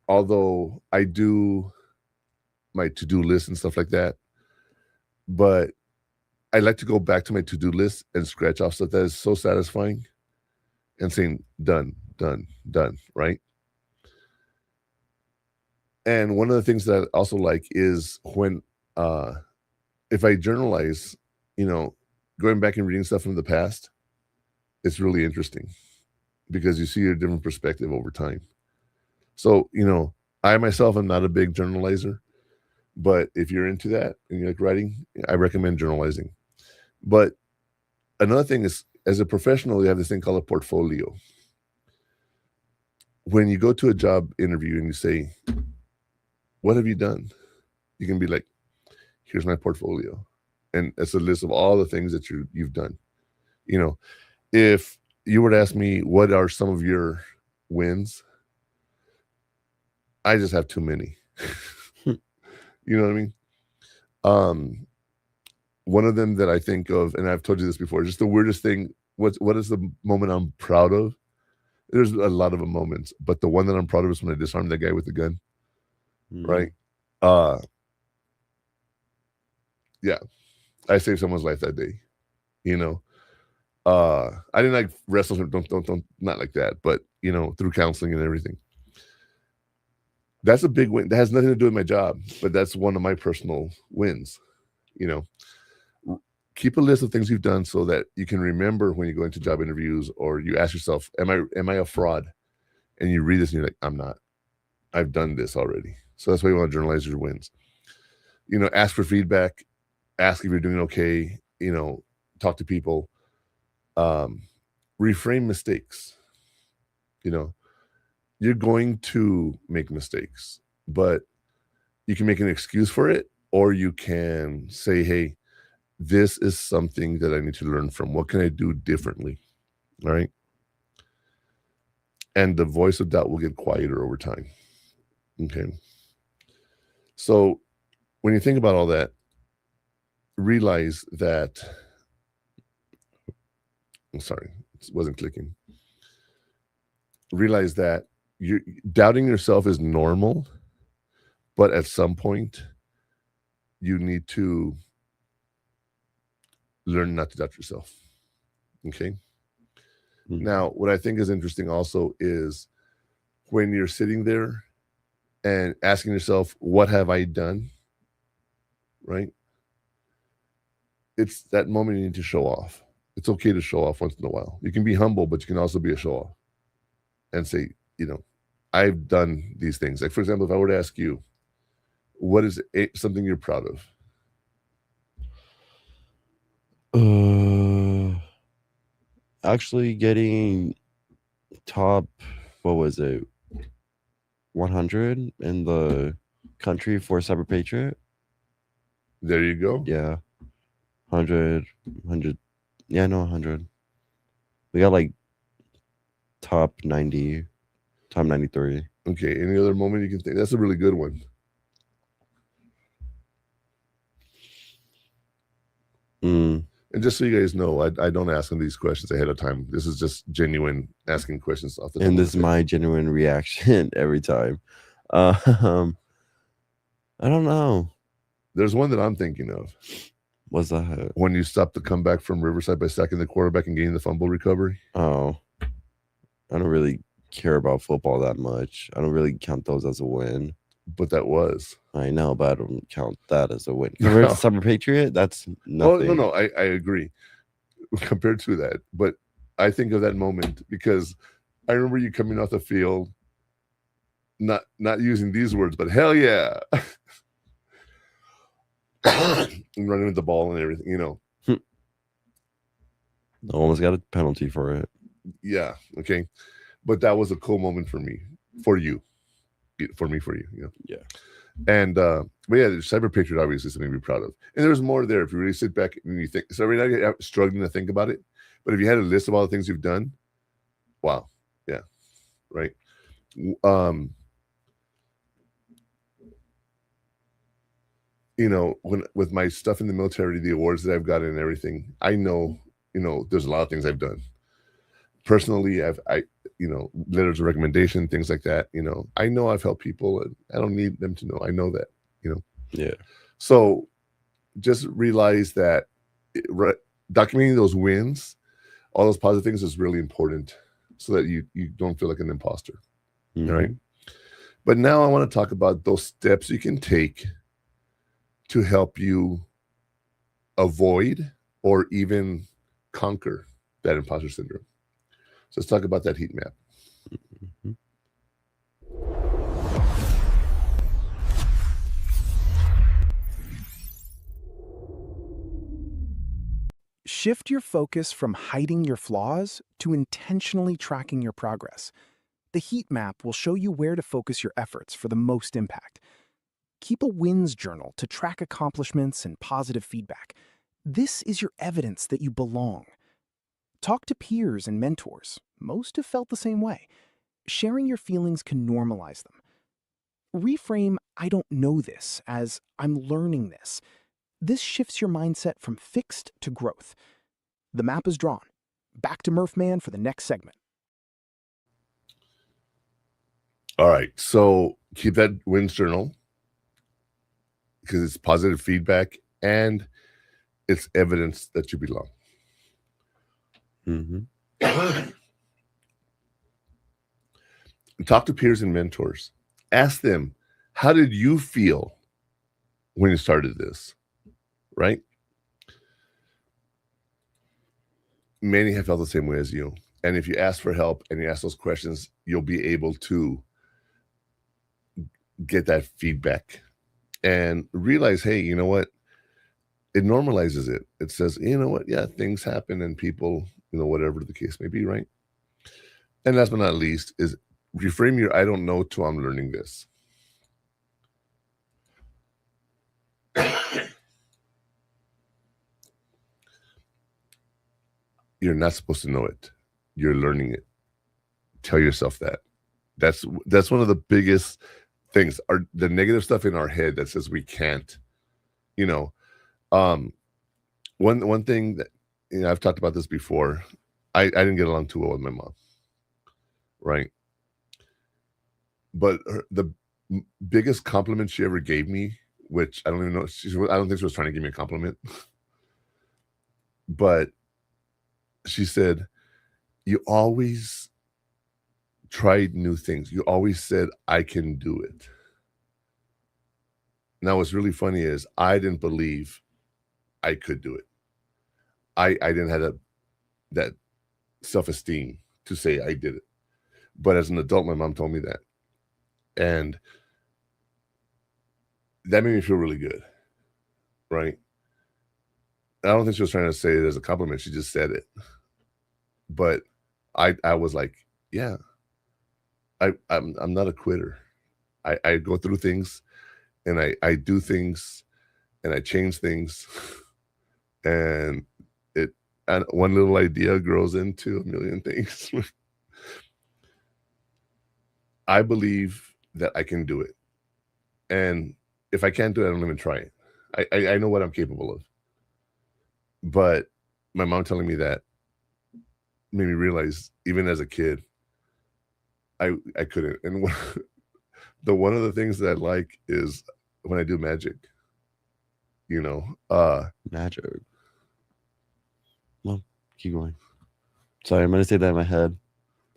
although I do my to-do list and stuff like that. But I like to go back to my to-do list and scratch off stuff that is so satisfying and saying, done, done, done, right? And one of the things that I also like is when, if I journalize, you know, going back and reading stuff from the past, it's really interesting because you see a different perspective over time. So, you know, I myself am not a big journalizer, but if you're into that and you like writing, I recommend journalizing. But another thing is, as a professional, you have this thing called a portfolio. When you go to a job interview and you say, what have you done? You can be like, here's my portfolio. And it's a list of all the things that you've done. You know, if you were to ask me, what are some of your wins? I just have too many. You know what I mean? One of them that I think of, and I've told you this before, just the weirdest thing. What is the moment I'm proud of? There's a lot of moments, but the one that I'm proud of is when I disarmed that guy with the gun. Right? Yeah. I saved someone's life that day. You know? I didn't like wrestle him, don't not like that, but you know, through counseling and everything. That's a big win. That has nothing to do with my job, but that's one of my personal wins. You know, keep a list of things you've done so that you can remember when you go into job interviews, or you ask yourself, am I a fraud? And you read this and you're like, I'm not. I've done this already. So that's why you want to journalize your wins. You know, ask for feedback, ask if you're doing okay, you know, talk to people, reframe mistakes. You know, you're going to make mistakes, but you can make an excuse for it, or you can say, hey, this is something that I need to learn from. What can I do differently? All right. And the voice of doubt will get quieter over time. Okay. So when you think about all that, realize that, I'm sorry, it wasn't clicking. Realize that you're doubting yourself is normal, but at some point you need to learn not to doubt yourself. Okay. Now, what I think is interesting also is when you're sitting there and asking yourself, what have I done? Right? It's that moment you need to show off. It's okay to show off once in a while. You can be humble, but you can also be a show off and say, you know, I've done these things. Like, for example, if I were to ask you, what is something you're proud of? Actually getting top, what was it, 100 in the country for Cyber Patriot. There you go. Yeah. 100. Yeah, no, 100. We got like top 90, top 93. Okay. Any other moment you can think? That's a really good one. And just so you guys know, I don't ask them these questions ahead of time. This is just genuine asking questions off the top. And this is my genuine reaction every time. I don't know. There's one that I'm thinking of. What's that? When you stopped the comeback from Riverside by sacking the quarterback and getting the fumble recovery. Oh, I don't really care about football that much. I don't really count those as a win. But that was. I know, but I don't count that as a win. Compared to Cyber Patriot, that's nothing. Oh, no, I agree. Compared to that. But I think of that moment because I remember you coming off the field, not using these words, but hell yeah. And running with the ball and everything, you know. I almost got a penalty for it. Yeah, okay. But that was a cool moment for me, for you. For me, for you, you know. Yeah. And but yeah, the Cyber Patriot obviously is something to be proud of. And there's more there if you really sit back and you think. So every night you're struggling to think about it. But if you had a list of all the things you've done, wow. Yeah. Right. You know, when with my stuff in the military, the awards that I've gotten and everything, I know, you know, there's a lot of things I've done. Personally, I you know, letters of recommendation, things like that, you know, I know I've helped people and I don't need them to know. I know that, you know. Yeah. So just realize that documenting those wins, all those positive things is really important so that you don't feel like an imposter. All right. But now I want to talk about those steps you can take to help you avoid or even conquer that imposter syndrome. So let's talk about that heat map. Shift your focus from hiding your flaws to intentionally tracking your progress. The heat map will show you where to focus your efforts for the most impact. Keep a wins journal to track accomplishments and positive feedback. This is your evidence that you belong. Talk to peers and mentors. Most have felt the same way. Sharing your feelings can normalize them. Reframe "I don't know this" as "I'm learning this." This shifts your mindset from fixed to growth. The map is drawn. Back to Murphman for the next segment. All right. So keep that wins journal because it's positive feedback and it's evidence that you belong. Talk to peers and mentors. Ask them, how did you feel when you started this? Right? Many have felt the same way as you. And if you ask for help and you ask those questions, you'll be able to get that feedback and realize, hey, you know what? It normalizes it. It says, you know what? Yeah, things happen and people, whatever the case may be, right? And last but not least is reframe your "I don't know" to "I'm learning this." You're not supposed to know it. You're learning it. Tell yourself that. That's one of the biggest things, the negative stuff in our head that says we can't. One thing that I've talked about this before. I didn't get along too well with my mom, right? But the biggest compliment she ever gave me, which I don't even know, I don't think she was trying to give me a compliment, but she said, "You always tried new things. You always said, I can do it." Now, what's really funny is I didn't believe I could do it. I didn't have that self-esteem to say I did it. But as an adult, my mom told me that. And that made me feel really good, right? I don't think she was trying to say it as a compliment. She just said it. But I was like, yeah, I'm not a quitter. I go through things and I do things and I change things and one little idea grows into a million things. I believe that I can do it. And if I can't do it, I don't even try it. I know what I'm capable of. But my mom telling me that made me realize, even as a kid, I couldn't. And one of the things that I like is when I do magic. Magic. Well, keep going. Sorry, I'm gonna say that in my head.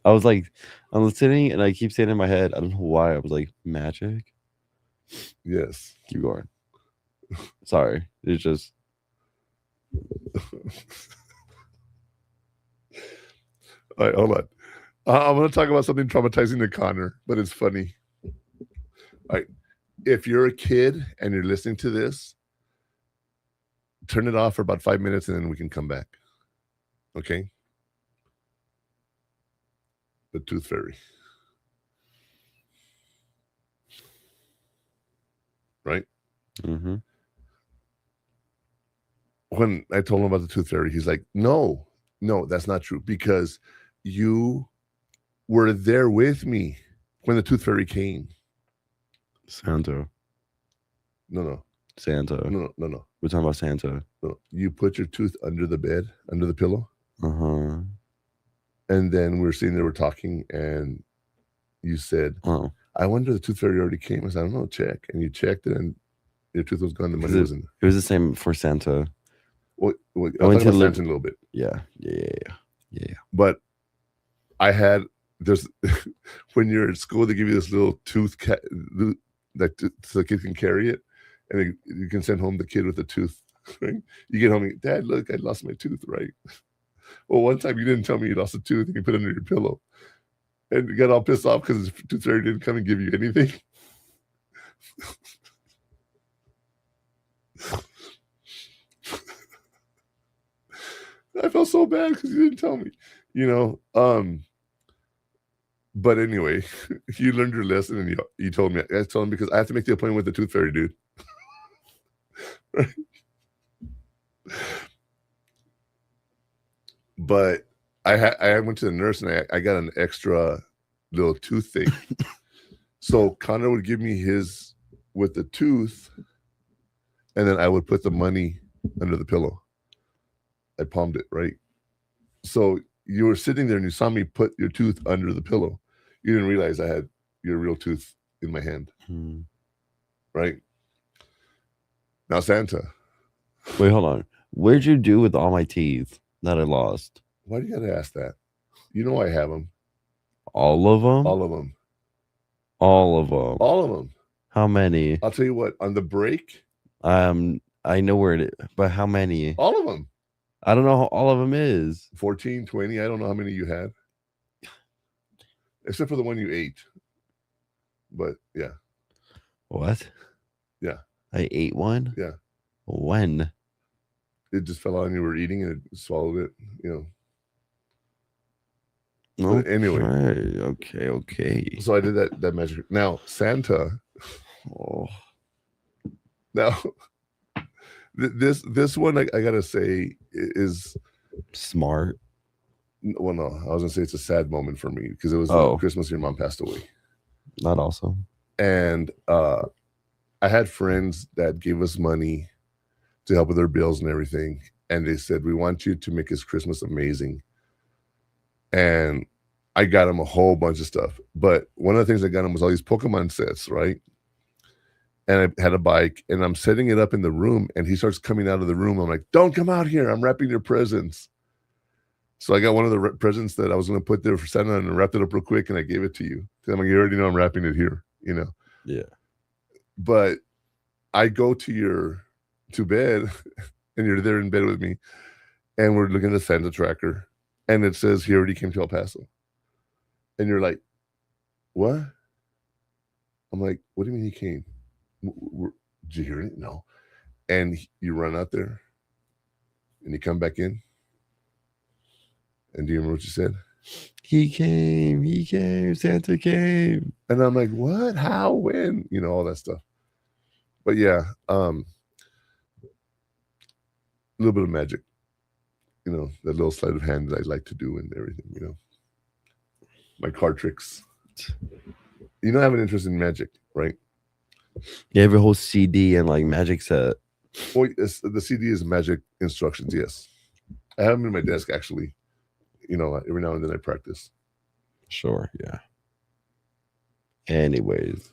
I was like, I'm listening and I keep saying in my head, I don't know why. I was like, magic? Yes. Keep going. Sorry. It's just. All right, hold on. I'm going to talk about something traumatizing to Connor, but it's funny. All right. If you're a kid and you're listening to this, turn it off for about 5 minutes and then we can come back. Okay? The Tooth Fairy. Right? Mm-hmm. When I told him about the Tooth Fairy, he's like, no, that's not true, because you were there with me when the Tooth Fairy came. Santa. No. Santa. No. We're talking about Santa. No. You put your tooth under the bed, under the pillow. Uh-huh. And then we were sitting there, we're talking, and you said, "Oh, I wonder if the Tooth Fairy already came." I said, "I don't know, check." And you checked it, and your tooth was gone. The money was in there. It was the same for Santa. Well, I'll talk about Santa in a little bit. Yeah. But I had there's when you're at school, they give you this little tooth so the kid can carry it, and you can send home the kid with the tooth. Right? You get home, and, "Dad, look, I lost my tooth." Right? Well, one time you didn't tell me you lost a tooth, and you put it under your pillow, and you got all pissed off because the Tooth Fairy didn't come and give you anything. I felt so bad because you didn't tell me, you know. But anyway, you learned your lesson, and you told me. I told him because I have to make the appointment with the tooth fairy, dude. Right? But I went to the nurse and I got an extra little tooth thing. So Connor would give me his with the tooth, and then I would put the money under the pillow. I palmed it, right? So you were sitting there and you saw me put your tooth under the pillow. You didn't realize I had your real tooth in my hand. Right? Now Santa. Wait, hold on. What'd you do with all my teeth that I lost? Why do you gotta ask that? You know I have them. All of them? All of them. All of them. All of them. How many? I'll tell you what, on the break. I know where it is, but how many? All of them. I don't know how all of them is. 14, 20. I don't know how many you had. Except for the one you ate. But yeah. What? Yeah. I ate one? Yeah. When? It just fell out and you were eating and it swallowed it, you know. Okay. But anyway. Okay. So I did that magic. Now, Santa. Oh. Now, this one I gotta say is smart. Well, no, I was gonna say it's a sad moment for me because it was Christmas. Your mom passed away. Not awesome. And I had friends that gave us money to help with their bills and everything, and they said, "We want you to make his Christmas amazing." And I got him a whole bunch of stuff, but one of the things I got him was all these Pokemon sets, right? And I had a bike, and I'm setting it up in the room, and he starts coming out of the room. I'm like, "Don't come out here! I'm wrapping your presents." So I got one of the presents that I was going to put there for Santa and wrapped it up real quick, and I gave it to you. I'm like, you already know I'm wrapping it here, you know? Yeah. But I go to bed, and you're there in bed with me, and we're looking at the Santa tracker, and it says he already came to El Paso. And you're like, what? I'm like, what do you mean he came? Did you hear it? No. And you run out there, and you come back in. And do you remember what you said? He came, Santa came. And I'm like, what? How? When? You know, all that stuff. But yeah, a little bit of magic. You know, that little sleight of hand that I like to do and everything, you know. My card tricks. You know, I have an interest in magic, right? You have a whole CD and like magic set. Well, the CD is magic instructions, yes. I have them in my desk, actually. You know, every now and then I practice. Sure, yeah. Anyways.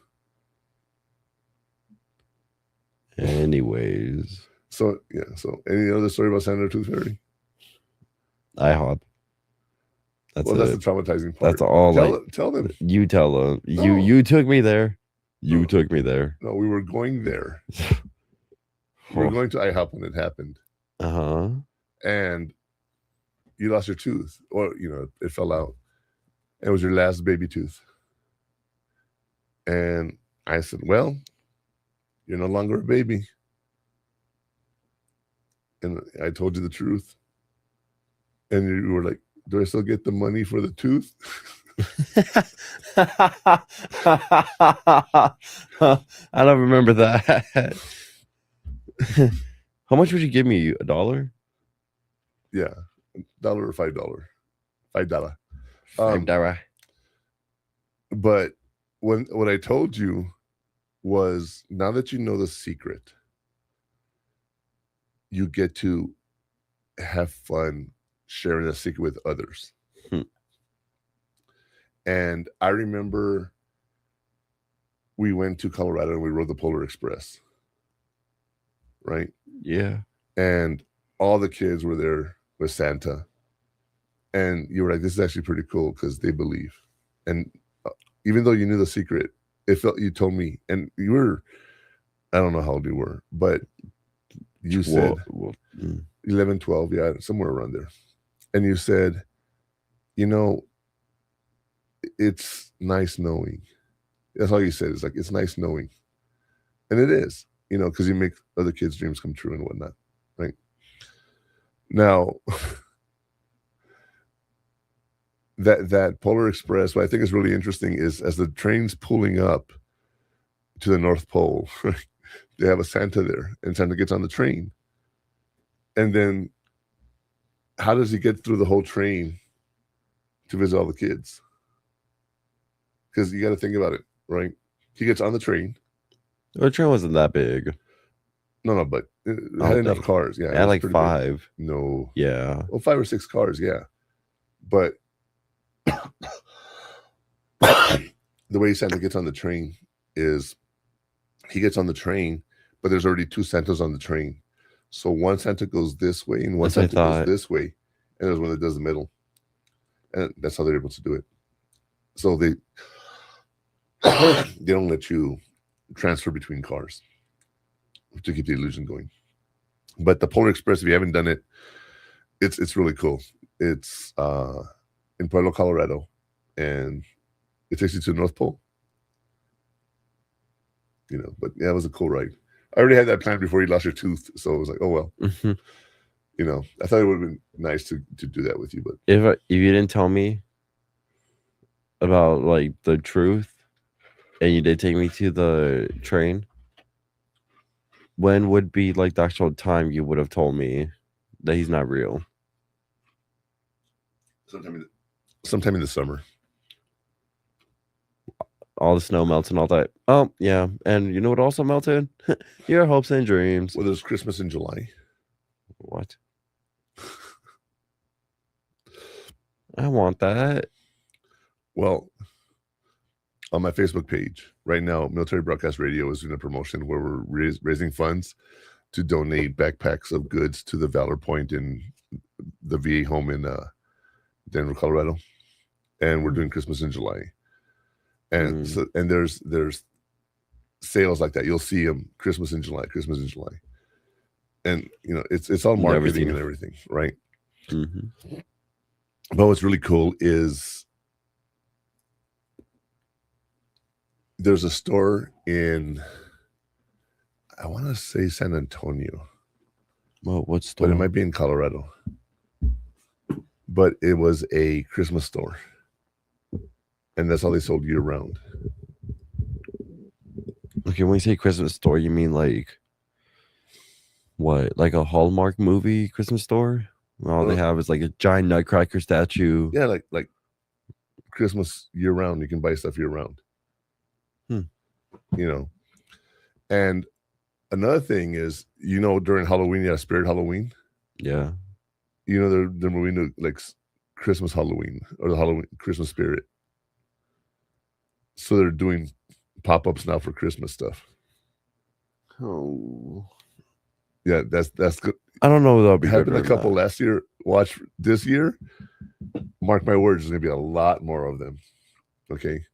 So, yeah. So, any other story about Santa or Tooth Fairy? IHOP. That's the traumatizing part. That's all. Tell them. You tell them. No. You took me there. You took me there. No, we were going there. We were going to IHOP when it happened. And you lost your tooth, or you know, it fell out. It was your last baby tooth. And I said, well, you're no longer a baby. And I told you the truth. And you were like, do I still get the money for the tooth? I don't remember that. How much would you give me? $1? Yeah. $1 or $5. $5. $5. But what I told you was, now that you know the secret, you get to have fun sharing the secret with others. And I remember we went to Colorado and we rode the Polar Express. Right? Yeah. And all the kids were there with Santa. And you were like, this is actually pretty cool because they believe. And even though you knew the secret, it felt, you told me, and you were, I don't know how old you were, but you said 11, 12, yeah, somewhere around there. And you said, you know, it's nice knowing. That's all you said. It's like, it's nice knowing. And it is, you know, because you make other kids' dreams come true and whatnot, right? Now, that Polar Express, what I think is really interesting is as the train's pulling up to the North Pole, they have a Santa there, and Santa gets on the train. And then how does he get through the whole train to visit all the kids? Because you got to think about it, right? He gets on the train. The train wasn't that big. No, but it had enough cars. Yeah, it had like 5. Big. No. Yeah. Well, 5 or 6 cars, yeah. But the way Santa gets on the train is he gets on the train, but there's already 2 Santas on the train. So one Santa goes this way and one Santa goes this way. And there's one that does the middle. And that's how they're able to do it. So they don't let you transfer between cars to keep the illusion going. But the Polar Express, if you haven't done it, it's really cool. It's in Pueblo, Colorado, and it takes you to the North Pole. You know, but yeah, it was a cool ride. I already had that planned before you lost your tooth, so I was like, oh well. Mm-hmm. You know, I thought it would have been nice to do that with you, but if you didn't tell me about like the truth, and you did take me to the train, when would be like the actual time you would have told me that he's not real? Sometime in the summer. All the snow melts and all that. Oh, yeah. And you know what also melted? Your hopes and dreams. Well, there's Christmas in July. What? I want that. Well, on my Facebook page right now, Military Broadcast Radio is doing a promotion where we're raising funds to donate backpacks of goods to the Valor Point in the VA home in Denver, Colorado. And we're doing Christmas in July. And so, and there's sales like that. You'll see them Christmas in July. And you know, it's all marketing and everything, right? Mm-hmm. But what's really cool is there's a store in, I want to say San Antonio. Well, what store? But it might be in Colorado. But it was a Christmas store. And that's how they sold year round. Okay, when you say Christmas store, you mean like what? Like a Hallmark movie Christmas store? All they have is like a giant nutcracker statue. Yeah, like Christmas year round. You can buy stuff year round. You know. And another thing is, you know, during Halloween, you have Spirit Halloween. Yeah. You know, they're moving to like Christmas Halloween or the Halloween Christmas Spirit. So they're doing pop-ups now for Christmas stuff. Oh. Yeah, that's good. I don't know. That'll be happened a couple last year. Watch this year. Mark my words, there's gonna be a lot more of them. Okay.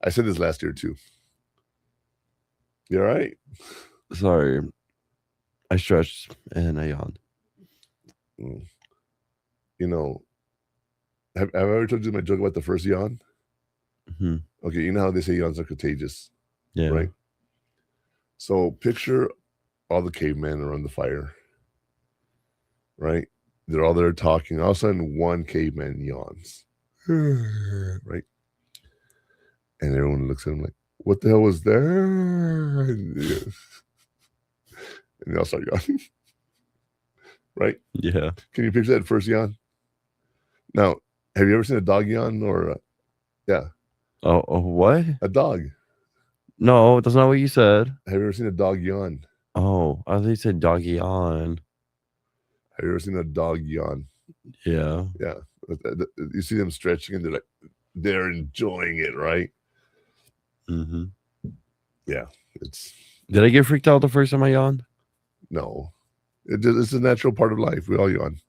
I said this last year too. You all right? Sorry. I stretched and I yawned. You know, have I ever told you my joke about the first yawn? Mm-hmm. Okay, you know how they say yawns are contagious. Yeah. Right? So picture all the cavemen around the fire. Right? They're all there talking. All of a sudden, one caveman yawns. Right? And everyone looks at him like, what the hell was there? And they all start yawning. Right? Yeah. Can you picture that first yawn? Now, have you ever seen a dog yawn or yeah. Oh, what? A dog. No, that's not what you said. Have you ever seen a dog yawn? Oh, I thought you said dog yawn. Have you ever seen a dog yawn? Yeah. Yeah. You see them stretching and they're enjoying it, right? Mm-hmm. Yeah. Did I get freaked out the first time I yawned? No. It's a natural part of life. We all yawn.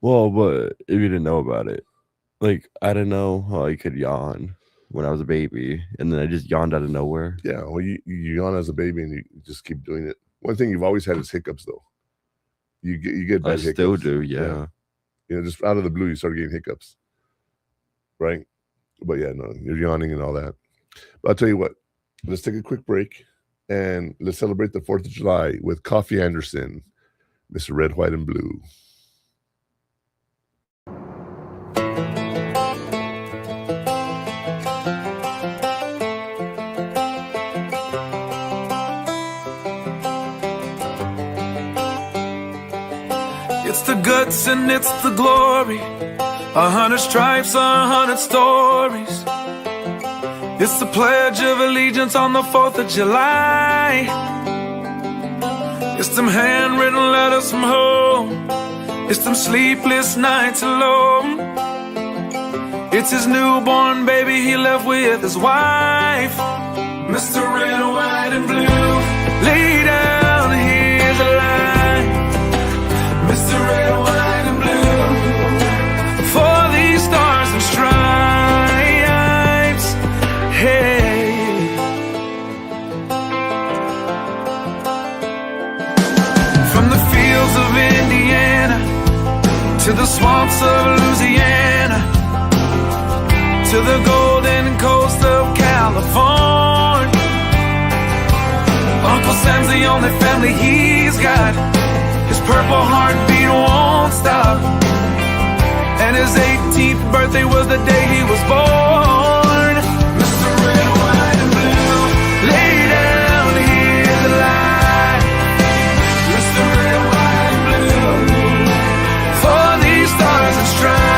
Well, but if you didn't know about it, like I didn't know how I could yawn when I was a baby, and then I just yawned out of nowhere. Yeah, well, you yawn as a baby, and you just keep doing it. One thing you've always had is hiccups, though. You get bad hiccups. I still do, yeah. You know, just out of the blue, you start getting hiccups, right? But yeah, no, you're yawning and all that. But I'll tell you what. Let's take a quick break, and let's celebrate the 4th of July with Coffee Anderson, Mr. Red, White, and Blue. It's the guts and it's the glory. 100 stripes, 100 stories. It's the Pledge of Allegiance on the 4th of July. It's them handwritten letters from home. It's them sleepless nights alone. It's his newborn baby he left with his wife. Mr. Red, White, and Blue, lay down, here's a line. Mr. Red, White, and Blue, for these stars and stripes. Hey. From the fields of Indiana to the swamps of Louisiana, to the golden coast of California, Uncle Sam's the only family he's got. His purple heartbeat won't stop, and his 18th birthday was the day he was born. Mr. Red, White, and Blue, lay down, here's the line. Mr. Red, White, and Blue, for these stars and stripes.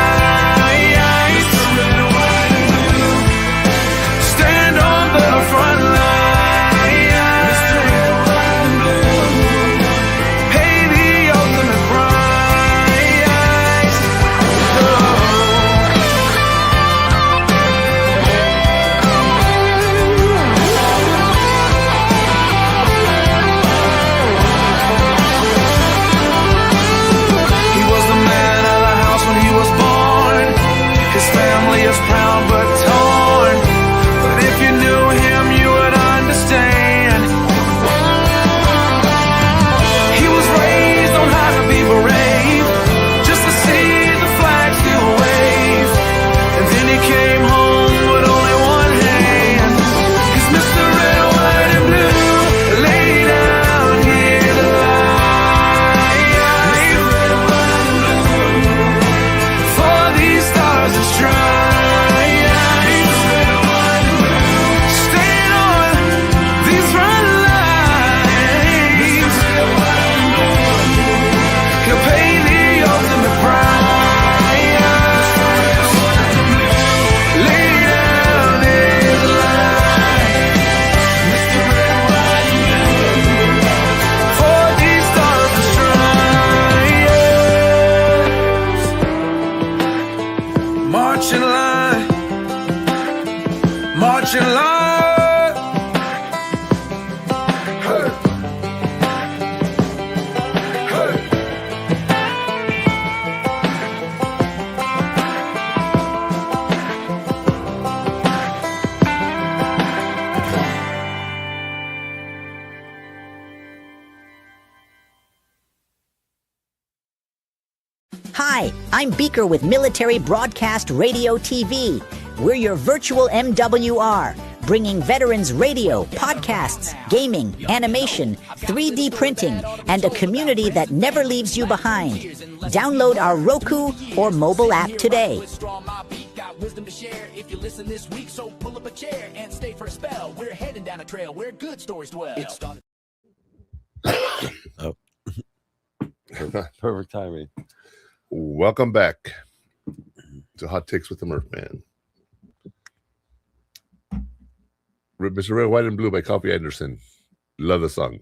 Front line. Mr. Red, White, and Blue, pay the ultimate price. He was the man of the house when he was born. His family is proud but torn. But if you knew him, you would understand. He was raised on how to be brave, just to see the flag still wave. And then he came home with only one hand. He's Mr. Red, White, and Blue, lay down here to lie. Mr. Red, White, and Blue, for these stars and stripes. March in line, march in line. Hey. Hey. Hi, I'm Beaker with Military Broadcast Radio TV. We're your virtual MWR, bringing veterans radio, podcasts, gaming, animation, 3D printing, and a community that never leaves you behind. Download our Roku or mobile app today. Wisdom to share if you listen this week, so pull up a chair and stay for a spell. We're heading down a trail where good stories dwell. Oh. Perfect timing. Welcome back to Hot Takes with the Murphman. Mr. Red, White, and Blue by Coffee Anderson. Love the song.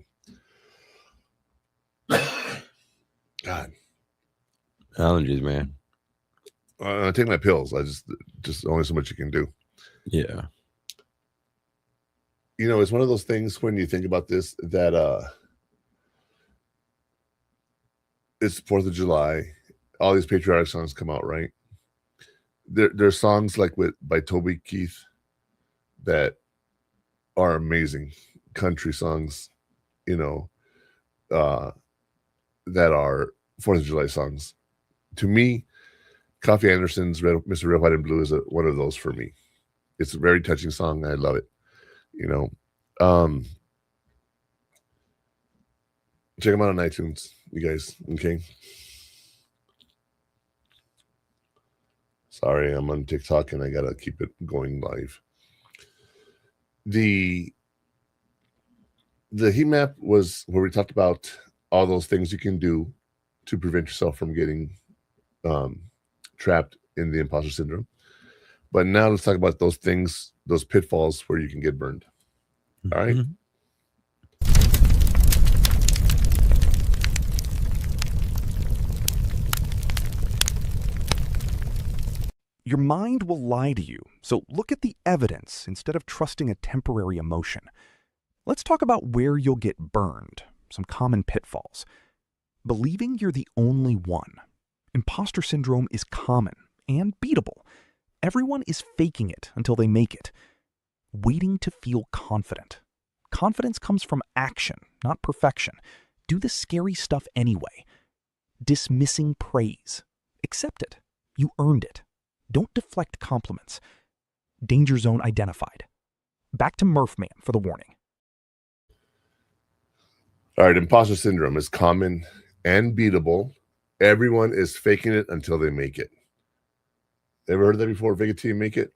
God. Allergies, man. I take my pills. I just only so much you can do. Yeah. You know, it's one of those things when you think about this that it's 4th of July. All these patriotic songs come out, right? There's songs like by Toby Keith that are amazing country songs, you know, that are 4th of July songs. To me, Coffee Anderson's Mr. Red, White, and Blue is one of those for me. It's a very touching song. I love it. You know, check them out on iTunes, you guys. Okay. Sorry, I'm on TikTok and I gotta keep it going live. The heat map was where we talked about all those things you can do to prevent yourself from getting trapped in the imposter syndrome. But now let's talk about those things, those pitfalls where you can get burned. All right. Your mind will lie to you, so look at the evidence instead of trusting a temporary emotion. Let's talk about where you'll get burned, some common pitfalls. Believing you're the only one. Imposter syndrome is common and beatable. Everyone is faking it until they make it. Waiting to feel confident. Confidence comes from action, not perfection. Do the scary stuff anyway. Dismissing praise. Accept it. You earned it. Don't deflect compliments. Danger zone identified. Back to Murphman for the warning. All right, imposter syndrome is common and beatable. Everyone is faking it until they make it. Ever heard that before? Fake it till you make it?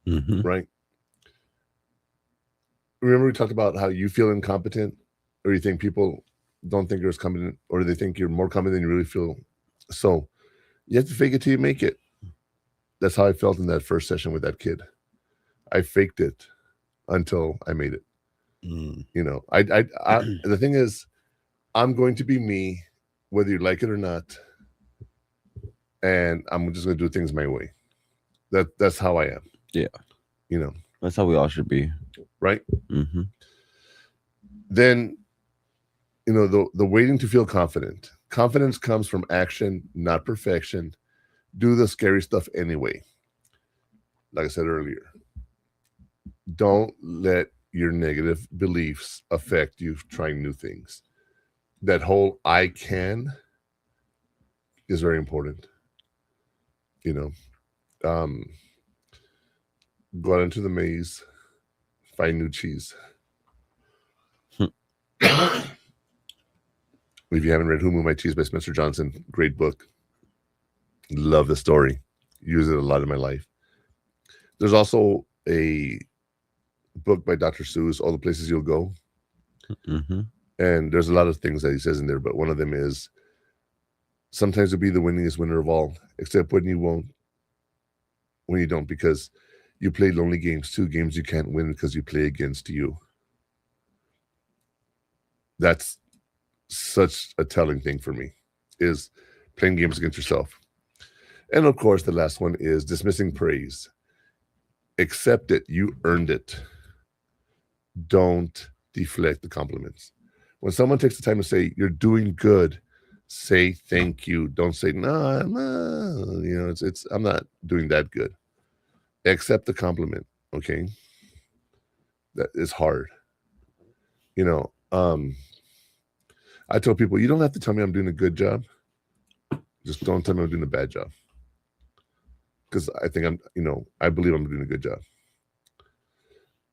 Right? Remember we talked about how you feel incompetent, or you think people don't think you're as competent, or they think you're more competent than you really feel. So you have to fake it till you make it. That's how I felt in that first session with that kid. I faked it until I made it. You know, I the thing is, I'm going to be me, whether you like it or not, and I'm just going to do things my way. That's how I am. Yeah, you know, that's how we all should be, right? Then, you know, the waiting to feel confident. Confidence comes from action, not perfection. Do the scary stuff anyway. Like I said earlier, don't let your negative beliefs affect you trying new things. That whole I can is very important. You know, go out into the maze, find new cheese. If you haven't read Who Moved My Cheese by Spencer Johnson, great book. Love the story. Use it a lot in my life. There's also a book by Dr. Seuss, All the Places You'll Go. And there's a lot of things that he says in there, but one of them is, sometimes you'll be the winningest winner of all, except when you don't, because you play lonely games too, games you can't win because you play against you. That's such a telling thing for me, is playing games against yourself. And of course, the last one is dismissing praise. Accept it. You earned it. Don't deflect the compliments. When someone takes the time to say, you're doing good, say thank you. Don't say, no, you know, I'm not doing that good. Accept the compliment, okay? That is hard. You know, I tell people, you don't have to tell me I'm doing a good job. Just don't tell me I'm doing a bad job. Because I think I believe I'm doing a good job.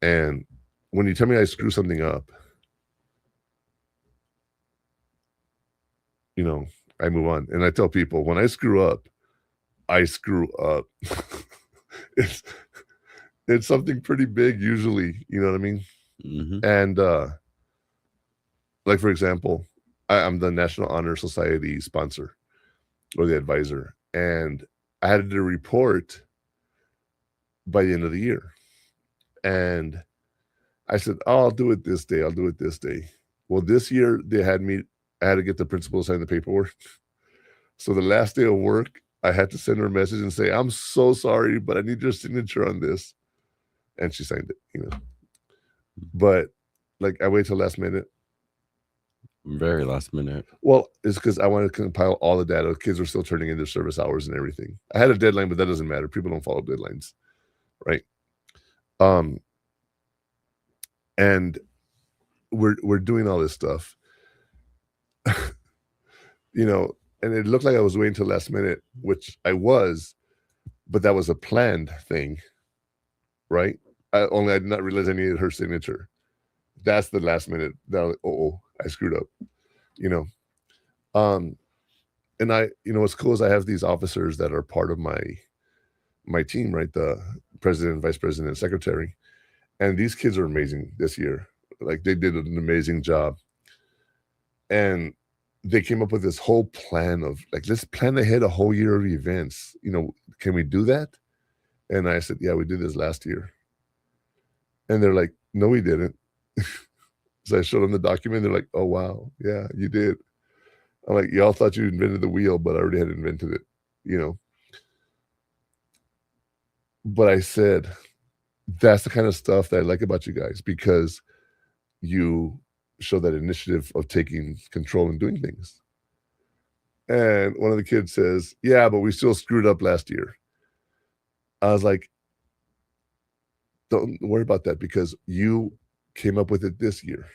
And when you tell me I screw something up, you know, I move on. And I tell people, when I screw up, I screw up. It's something pretty big usually, you know what I mean? And like, for example, I'm the National Honor Society sponsor or the advisor. And I had to do a report by the end of the year. And I said, oh, I'll do it this day. I'll do it this day. Well, this year I had to get the principal to sign the paperwork. So the last day of work, I had to send her a message and say, I'm so sorry, but I need your signature on this. And she signed it, you know. But like, I wait till last minute. Very last minute. Well, it's because I wanted to compile all the data. Kids are still turning in their service hours and everything. I had a deadline, but that doesn't matter. People don't follow deadlines, right? And we're doing all this stuff, you know, and it looked like I was waiting till last minute, which I was, but that was a planned thing, right? Only I did not realize I needed her signature. That's the last minute. I screwed up, you know. And what's cool is I have these officers that are part of my team, right? The president, vice president, and secretary. And these kids are amazing this year. Like, they did an amazing job. And they came up with this whole plan of like, let's plan ahead a whole year of events. Can we do that? And I said, yeah, we did this last year. And they're like, no, we didn't. So I showed them the document. They're like, oh, wow. Yeah, you did. I'm like, y'all thought you invented the wheel, but I already had invented it, But I said, that's the kind of stuff that I like about you guys, because you show that initiative of taking control and doing things. And one of the kids says, yeah, but we still screwed up last year. I was like, don't worry about that, because you came up with it this year.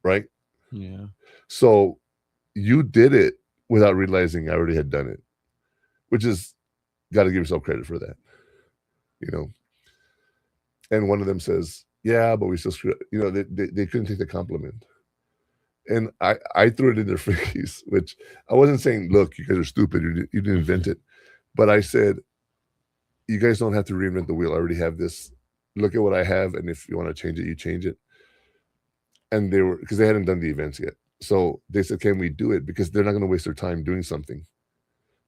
Right? Yeah. So you did it without realizing I already had done it, which is, got to give yourself credit for that, And one of them says, yeah, but we still screwed up. They couldn't take the compliment. And I threw it in their face, which I wasn't saying, look, you guys are stupid. You didn't invent it. But I said, you guys don't have to reinvent the wheel. I already have this. Look at what I have. And if you want to change it, you change it. And because they hadn't done the events yet. So they said, can we do it? Because they're not going to waste their time doing something.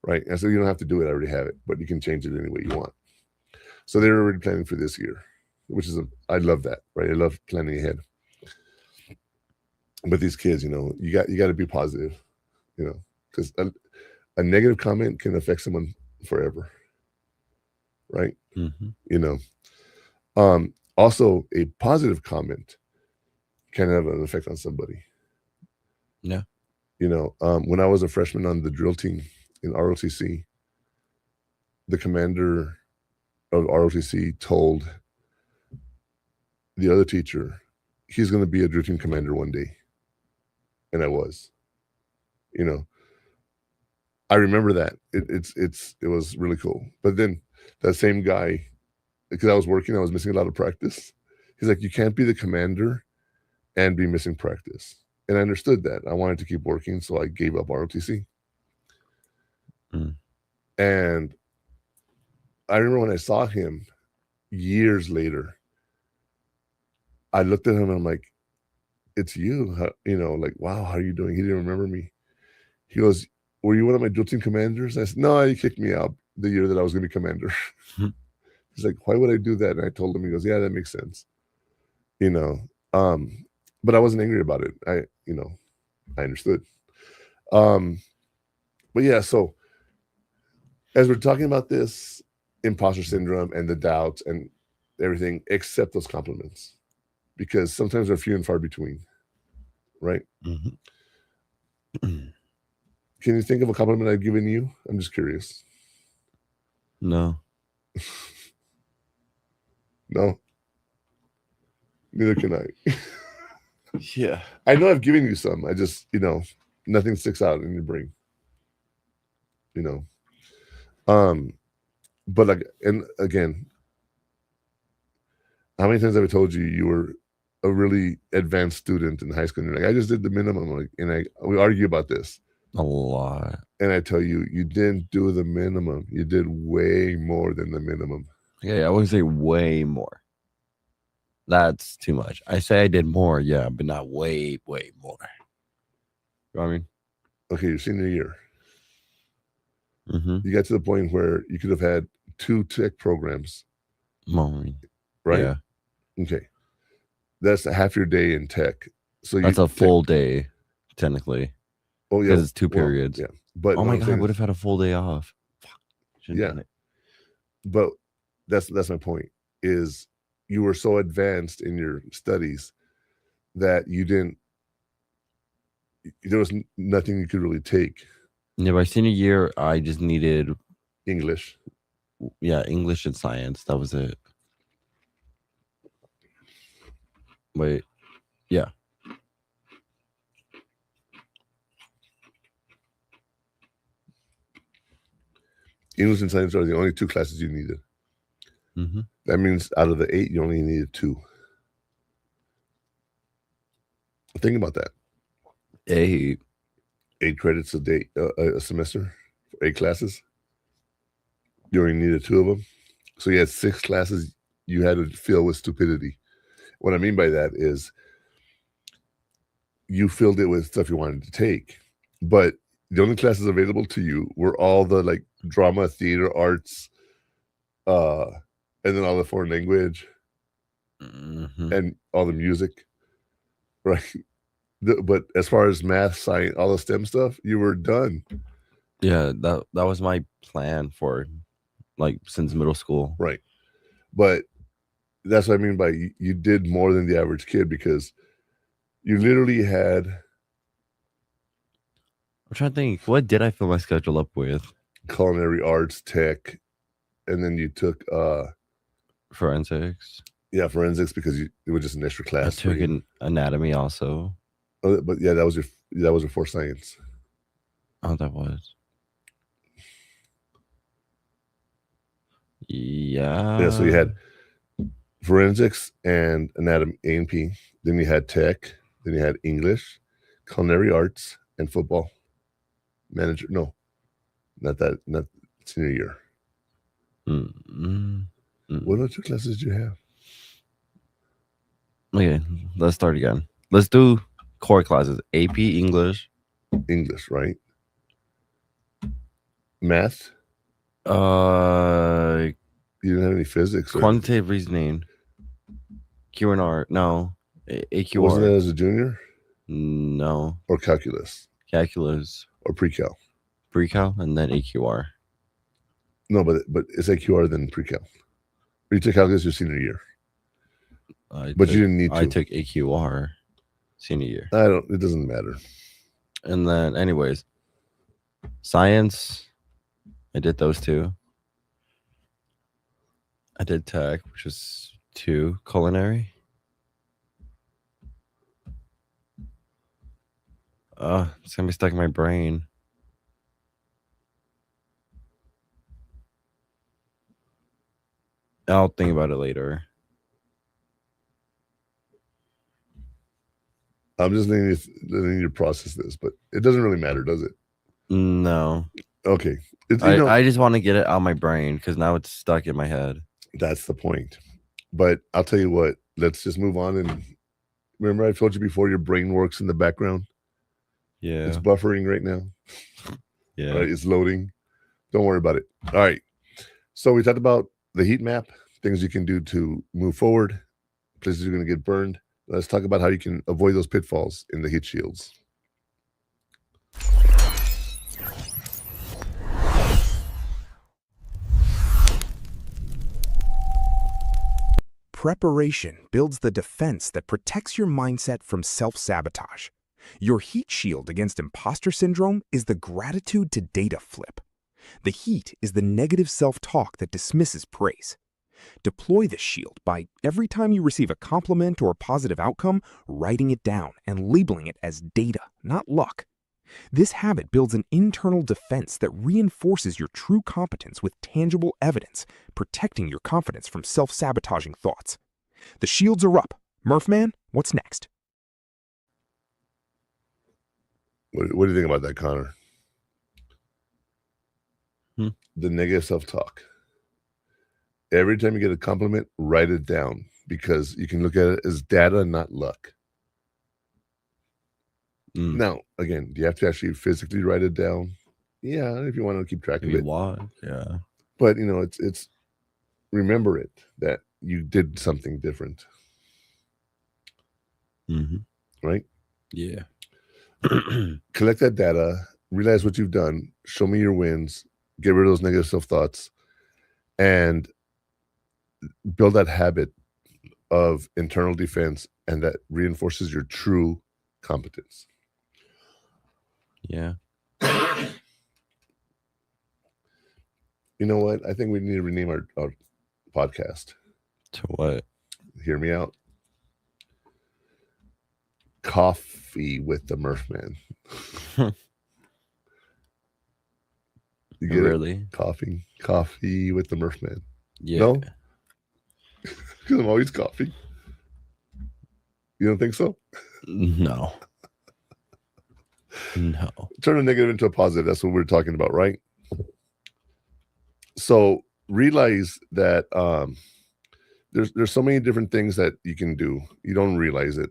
Right. And so you don't have to do it. I already have it, but you can change it any way you want. So they're already planning for this year, which is, I love that. Right. I love planning ahead. But these kids, you got to be positive, because a negative comment can affect someone forever. Right. Mm-hmm. Also a positive comment can have an effect on somebody. Yeah. When I was a freshman on the drill team in ROTC, the commander of ROTC told the other teacher, he's going to be a drill team commander one day. And I was, I remember that it was really cool. But then that same guy, because I was missing a lot of practice. He's like, you can't be the commander and be missing practice. And I understood that. I wanted to keep working, so I gave up ROTC. And I remember when I saw him years later, I looked at him and I'm like, it's you, like, wow, how are you doing? He didn't remember me. He goes, were you one of my drill team commanders? I said, no, you kicked me out the year that I was going to be commander. He's like, why would I do that? And I told him, he goes, yeah, that makes sense. But I wasn't angry about it. I understood. But yeah, so as we're talking about this imposter syndrome and the doubts and everything, accept those compliments, because sometimes they're few and far between. Right? Mm-hmm. Can you think of a compliment I've given you? I'm just curious. No. No. Neither can I. Yeah. I know I've given you some. I just, nothing sticks out in your brain. But like, and again, how many times have I told you you were a really advanced student in high school? And you're like, I just did the minimum. We argue about this a lot. And I tell you, you didn't do the minimum. You did way more than the minimum. Yeah, I wouldn't say way more. That's too much. I say I did more, yeah, but not way more. You know what I mean? Okay, your senior year. Mm-hmm. You got to the point where you could have had 2 tech programs. Right? Yeah. Okay. That's half your day in tech. So that's a full day, technically. Oh, yeah. Because it's 2 periods. Yeah. But oh my God, I would have had a full day off. Fuck. Yeah. But that's my point, is you were so advanced in your studies that there was nothing you could really take. Yeah, by senior year, I just needed English. Yeah, English and science. That was it. Wait, yeah. English and science are the only 2 classes you needed. Mm-hmm. That means out of the 8, you only needed 2. Think about that. 8 credits a semester, 8 classes. You only needed 2 of them. So you had 6 classes you had to fill with stupidity. What I mean by that is you filled it with stuff you wanted to take. But the only classes available to you were all the like drama, theater, arts, and then all the foreign language and all the music, right? But as far as math, science, all the STEM stuff, you were done. Yeah, that was my plan for like since middle school. Right. But that's what I mean by you did more than the average kid, because you literally had. I'm trying to think, what did I fill my schedule up with? Culinary arts, tech, and then you took forensics. Yeah, forensics, because it was just an extra class. I took an anatomy also. But yeah, that was your for science. Oh, that was. Yeah. Yeah, so you had forensics and anatomy, A&P. Then you had tech. Then you had English, culinary arts, and football. Manager, no, not senior year. What other classes did you have? Okay, let's start again. Let's do core classes. AP English, right? Math. You didn't have any physics. Quantitative reasoning. Q&R. No. AQR. Wasn't that as a junior? No. Or calculus. Calculus. Or pre-cal. Pre-cal and then AQR. No, but it's AQR then pre-cal. Or you took calculus your senior year. You didn't need to. I took AQR senior year. It doesn't matter. And then anyways, science, I did those two. I did tech, which was 2. Culinary. It's gonna be stuck in my brain. I'll think about it later. I'm just letting you process this, but it doesn't really matter, does it? No. Okay. I just want to get it out of my brain because now it's stuck in my head. That's the point. But I'll tell you what, let's just move on. And remember, I told you before, your brain works in the background. Yeah. It's buffering right now. Yeah. Right, it's loading. Don't worry about it. All right. So we talked about the heat map, things you can do to move forward, places you're going to get burned. Let's talk about how you can avoid those pitfalls in the heat shields. Preparation builds the defense that protects your mindset from self-sabotage. Your heat shield against imposter syndrome is the gratitude to data flip. The heat is the negative self-talk that dismisses praise. Deploy this shield by every time you receive a compliment or a positive outcome, writing it down and labeling it as data, not luck. This habit builds an internal defense that reinforces your true competence with tangible evidence, protecting your confidence from self-sabotaging thoughts. The shields are up. Murphman, what's next? What do you think about that, Connor? The negative self-talk. Every time you get a compliment, write it down, because you can look at it as data, not luck. Now, again, do you have to actually physically write it down? Yeah, if you want to keep track of it. Yeah. But, it's remember it, that you did something different. Right? Yeah. Collect that data, realize what you've done, show me your wins, get rid of those negative self-thoughts, and build that habit of internal defense, and that reinforces your true competence. Yeah. You know what? I think we need to rename our podcast. To what? Hear me out. Coffee with the Murphman. You get really? it? Coffee with the Murphman. Yeah. No? Because I'm always coffee. You don't think so? No. No. Turn a negative into a positive. That's what we're talking about, right? So realize that there's so many different things that you can do. You don't realize it,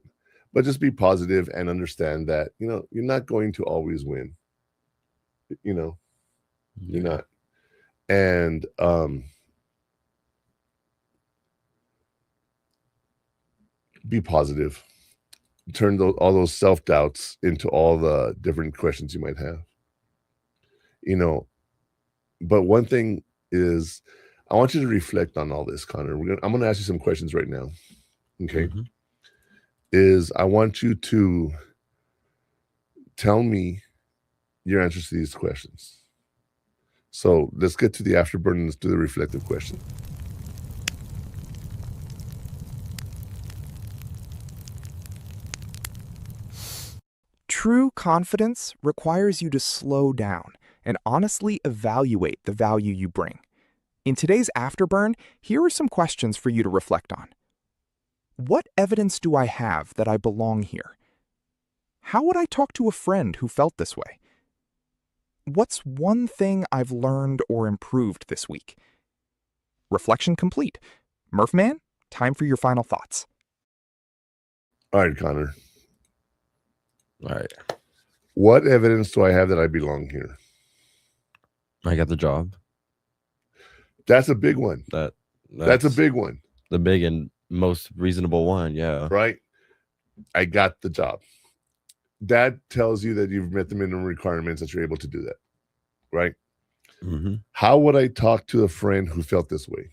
But just be positive and understand that, you know, you're not going to always win. You know, you're not. And be positive. Turn all those self-doubts into all the different questions you might have. You know, but one thing is, I want you to reflect on all this, Connor. I'm going to ask you some questions right now. Okay. Is I want you to tell me your answers to these questions. So let's get to the afterburn and let's do the reflective question. True confidence requires you to slow down and honestly evaluate the value you bring. In today's Afterburn, here are some questions for you to reflect on. What evidence do I have that I belong here? How would I talk to a friend who felt this way? What's one thing I've learned or improved this week? Reflection complete. Murphman, time for your final thoughts. All right, Connor. All right. What evidence do I have that I belong here? I got the job. That's a big one. That's a big one. The big and most reasonable one, yeah. Right? I got the job. That tells you that you've met the minimum requirements, that you're able to do that. Right? Mm-hmm. How would I talk to a friend who felt this way?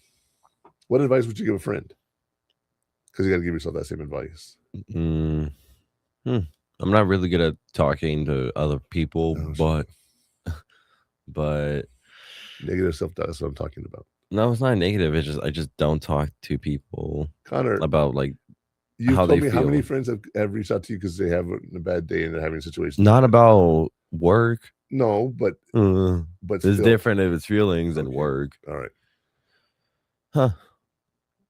What advice would you give a friend? Because you got to give yourself that same advice. I'm not really good at talking to other people, but negative self-doubt is what I'm talking about. No, it's not negative. It's just I just don't talk to people, Connor, about like you how told they me feel. how many friends have reached out to you because they have a bad day and they're having situations. Not about work. No, but it's still. different if it's feelings and work. All right. Huh.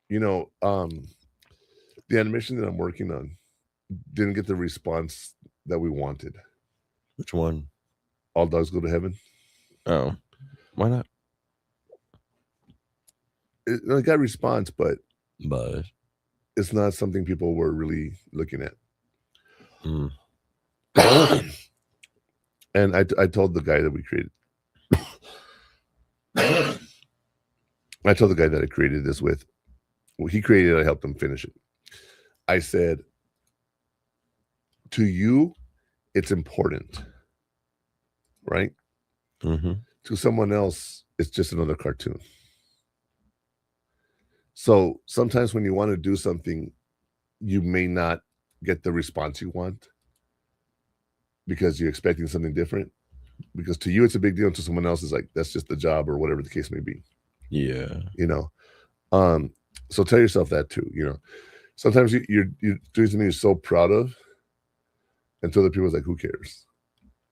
You know, the animation that I'm working on didn't get the response that we wanted. Which one? All Dogs Go to Heaven. Oh, why not? It got response, but it's not something people were really looking at. And I told the guy that we created. I told the guy that I created this with. Well, he created it. I helped him finish it. I said, to you, it's important, right? Mm-hmm. To someone else, it's just another cartoon. So sometimes when you want to do something, you may not get the response you want because you're expecting something different. Because to you, it's a big deal. And to someone else, it's like, that's just the job or whatever the case may be. Yeah. You know, so tell yourself that too. You know, sometimes you're doing something you're so proud of, and to other people, it's like, who cares?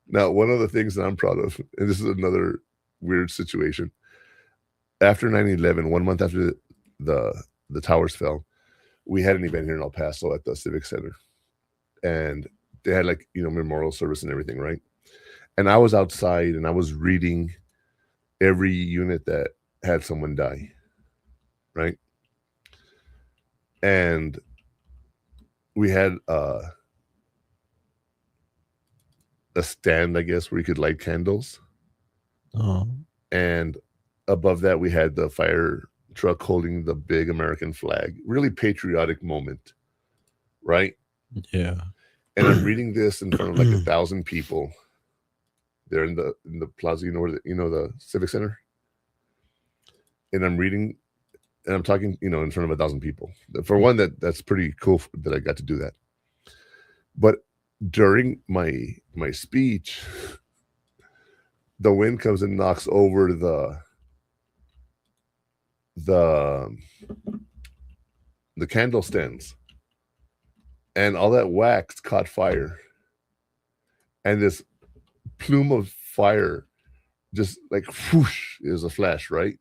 Now, one of the things that I'm proud of, and this is another weird situation. After 9/11, 1 month after the towers fell, we had an event here in El Paso at the Civic Center, and they had like, you know, memorial service and everything, right? And I was outside and I was reading every unit that had someone die, right? And we had a stand, I guess, where you could light candles. Oh. And above that, we had the fire truck holding the big American flag. Really patriotic moment, right? Yeah. And I'm reading this in front of like 1,000 people. They're in the plaza, you know the Civic Center. And I'm reading, and I'm talking, you know, in front of 1,000 people. For one, that's pretty cool that I got to do that. But during my speech, the wind comes and knocks over the candle stands, and all that wax caught fire, and this plume of fire just like whoosh, it was a flash, right?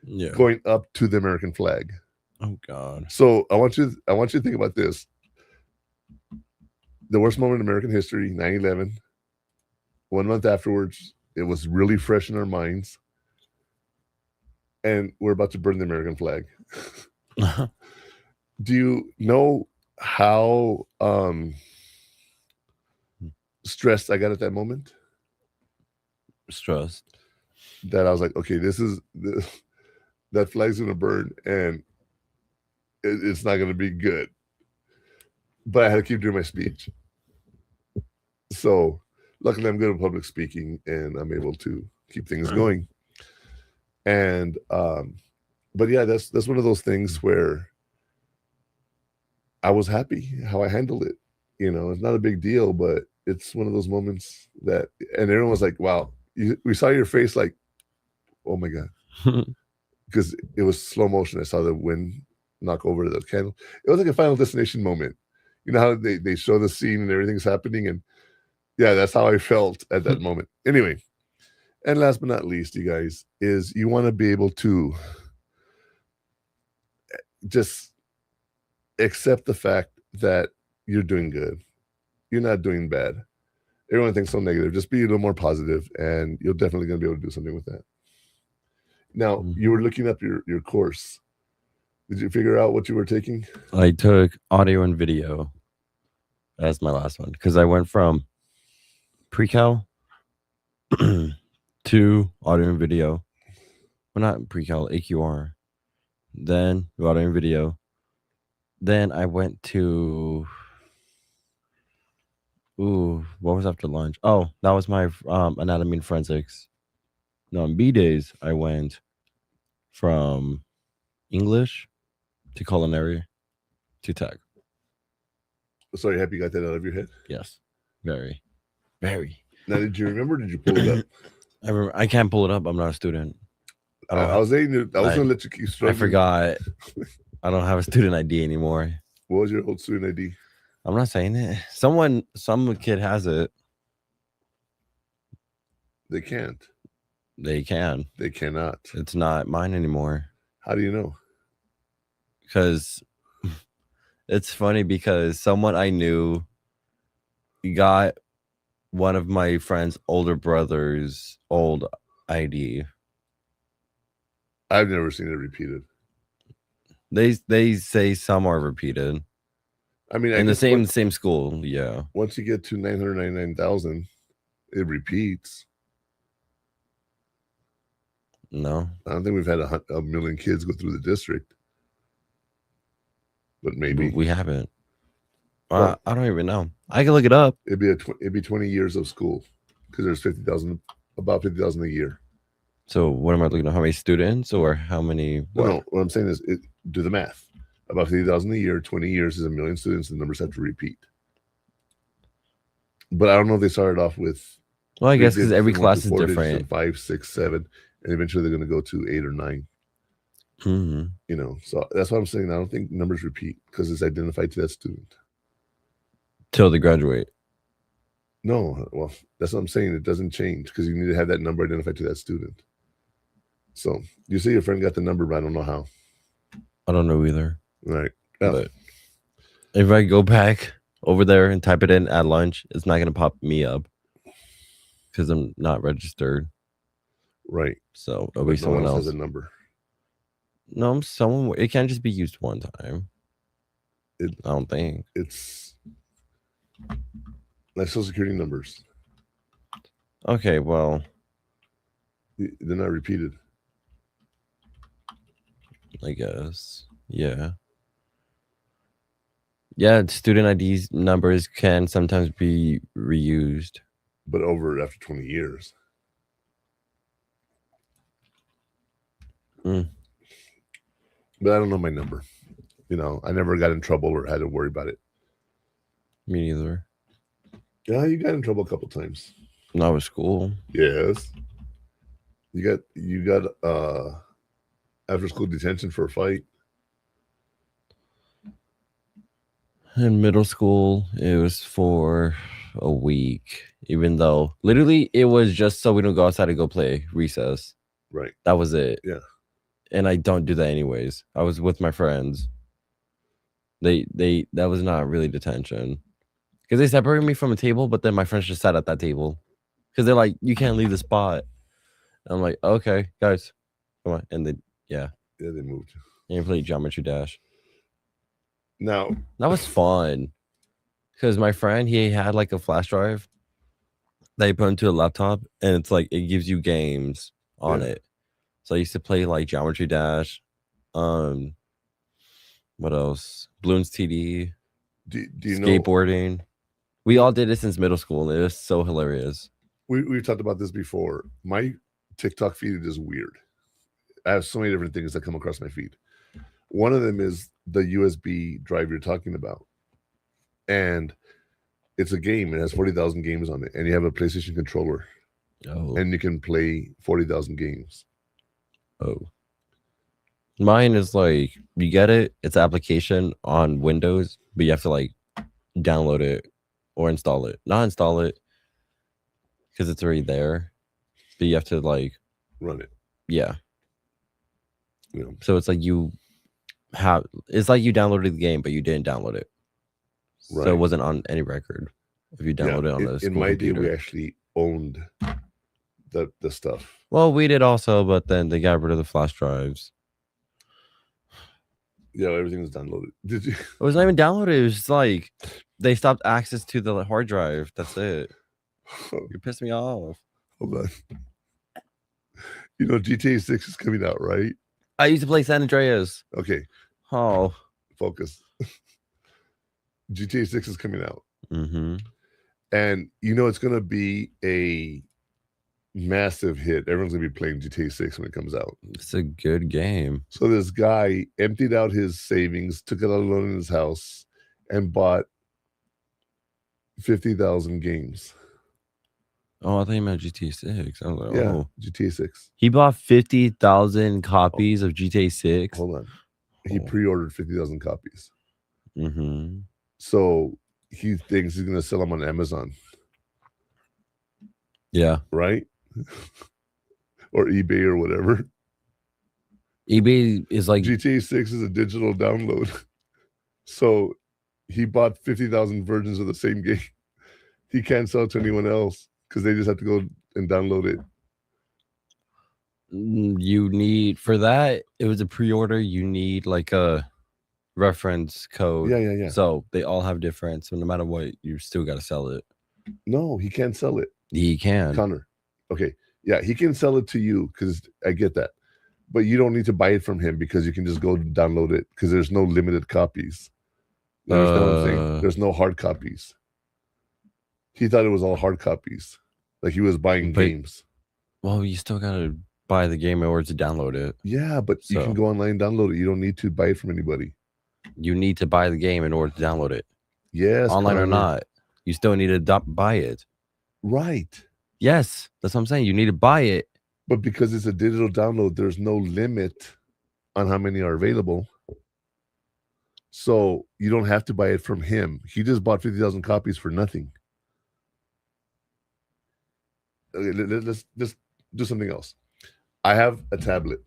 Yeah. Going up to the American flag. Oh God. So I want you to think about this. The worst moment in American history, 9/11. 1 month afterwards, it was really fresh in our minds. And we're about to burn the American flag. Do you know how stressed I got at that moment. Stressed. That I was like, okay, that flag's gonna burn, and it's not gonna be good. But I had to keep doing my speech. So luckily, I'm good at public speaking, and I'm able to keep things going. And but yeah, that's one of those things where I was happy how I handled it. You know, it's not a big deal, but it's one of those moments that, and everyone was like, "Wow, we saw your face," like, "Oh my god," because it was slow motion. I saw the wind knock over the candle. It was like a Final Destination moment. You know how they show the scene and everything's happening, and yeah, that's how I felt at that moment. Anyway, and last but not least, you guys, is you want to be able to just accept the fact that you're doing good. You're not doing bad. Everyone thinks so negative. Just be a little more positive, and you're definitely going to be able to do something with that. Now, you were looking up your course. Did you figure out what you were taking? I took audio and video as my last one because I went from pre-cal to audio and video. Well, not pre-cal, AQR. Then audio and video. Then I went to what was after lunch? Oh, that was my anatomy and forensics. No, on B days I went from English to culinary to tech. So you're happy you got that out of your head? Yes, very, very. Now, did you remember? Did you pull it up? I remember. I can't pull it up. I'm not a student. I was going to let you keep struggling. I forgot. I don't have a student ID anymore. What was your old student ID? I'm not saying it. Some kid has it. They can't. They can. They cannot. It's not mine anymore. How do you know? Because it's funny because someone I knew got one of my friend's older brother's old ID. I've never seen it repeated. They say some are repeated. I mean, in the same school, yeah. Once you get to 999,000, it repeats. No, I don't think we've had a million kids go through the district, but maybe we haven't. I don't even know. I can look it up. It'd be 20 years of school because there's about 50,000 a year. So what am I looking at? How many students or how many? No, what I'm saying is do the math. About 50,000 a year, 20 years is a million students. The numbers have to repeat. But I don't know if they started off with. Well, I guess because every class is different. 5, 6, 7, and eventually they're going to go to 8 or 9. Mm-hmm. You know, so that's what I'm saying. I don't think numbers repeat because it's identified to that student till they graduate. No, well, that's what I'm saying. It doesn't change because you need to have that number identified to that student. So you say your friend got the number, but I don't know how. I don't know either. Right. Yeah. But if I go back over there and type it in at lunch, it's not going to pop me up because I'm not registered. Right. So it'll be someone else. Has a number. No, someone. It can't just be used one time. I don't think it's like Social Security numbers. Okay, well, they're not repeated. I guess. Yeah. Yeah, student IDs numbers can sometimes be reused. But after 20 years. Mm. But I don't know my number. You know, I never got in trouble or had to worry about it. Me neither. Yeah, you got in trouble a couple times. Not with school. Yes. You got after school detention for a fight. In middle school, it was for a week, even though literally it was just so we don't go outside and go play recess. Right. That was it. Yeah. And I don't do that anyways. I was with my friends. That was not really detention. Because they separated me from a table, but then my friends just sat at that table. Because they're like, you can't leave the spot. And I'm like, okay, guys, come on. And then, yeah. Yeah, they moved. And you play Geometry Dash. Now that was fun because my friend, he had like a flash drive that you put into a laptop, and it's like it gives you games on it. So I used to play like Geometry Dash, what else? Bloons TD, do you know skateboarding. We all did it since middle school, and it was so hilarious. we've talked about this before. My TikTok feed is weird. I have so many different things that come across my feed. One of them is the USB drive you're talking about. And it's a game. It has 40,000 games on it. And you have a PlayStation controller. Oh. And you can play 40,000 games. Oh. Mine is like, you get it. It's an application on Windows, but you have to like download it or install it. Not install it because it's already there, but you have to like run it. Yeah. So it's like it's like you downloaded the game, but you didn't download it. Right. So it wasn't on any record if you downloaded it on the school in my computer. day, we actually owned the stuff. Well, we did also, but then they got rid of the flash drives. Yeah, everything was downloaded. Did you? It was not even downloaded. It was just like they stopped access to the hard drive. That's it. You pissed me off. Hold on. You know, GTA 6 is coming out, right? I used to play San Andreas. Okay. Oh. Focus. GTA 6 is coming out. Mm-hmm. And you know it's going to be a massive hit. Everyone's going to be playing GTA 6 when it comes out. It's a good game. So this guy emptied out his savings, took it out alone in his house, and bought 50,000 games. Oh, I thought you meant GTA 6. I was like, Yeah, oh. GTA 6. He bought 50,000 copies of GTA 6. Hold on. He pre-ordered 50,000 copies. Mm-hmm. So he thinks he's going to sell them on Amazon. Yeah. Right? Or eBay or whatever. eBay is like... GTA 6 is a digital download. So he bought 50,000 versions of the same game. He can't sell it to anyone else because they just have to go and download it. You need... For that, it was a pre-order. You need like a reference code. Yeah. So they all have different. So no matter what, you still got to sell it. No, he can't sell it. He can. Connor. Okay. Yeah, he can sell it to you because I get that. But you don't need to buy it from him because you can just go download it because there's no limited copies. You understand what I'm saying? There's no hard copies. He thought it was all hard copies. Like he was buying games. Well, you still got to buy the game in order to download it. Yeah, but you can go online and download it. You don't need to buy it from anybody. You need to buy the game in order to download it. Yes. Online Connor. or not. You still need to buy it. Right. Yes. That's what I'm saying. You need to buy it. But because it's a digital download, there's no limit on how many are available. So you don't have to buy it from him. He just bought 50,000 copies for nothing. Okay, let's do something else. I have a tablet.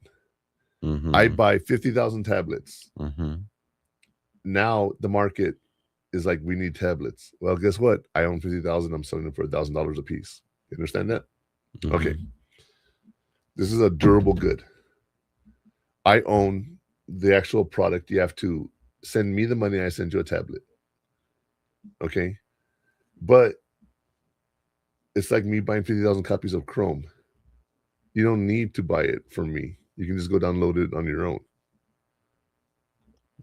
Mm-hmm. I buy 50,000 tablets. Mm-hmm. Now the market is like, we need tablets. Well, guess what? I own 50,000. I'm selling them for $1,000 a piece. You understand that? Mm-hmm. Okay. This is a durable good. I own the actual product. You have to send me the money. I send you a tablet. Okay. But it's like me buying 50,000 copies of Chrome. You don't need to buy it from me. You can just go download it on your own.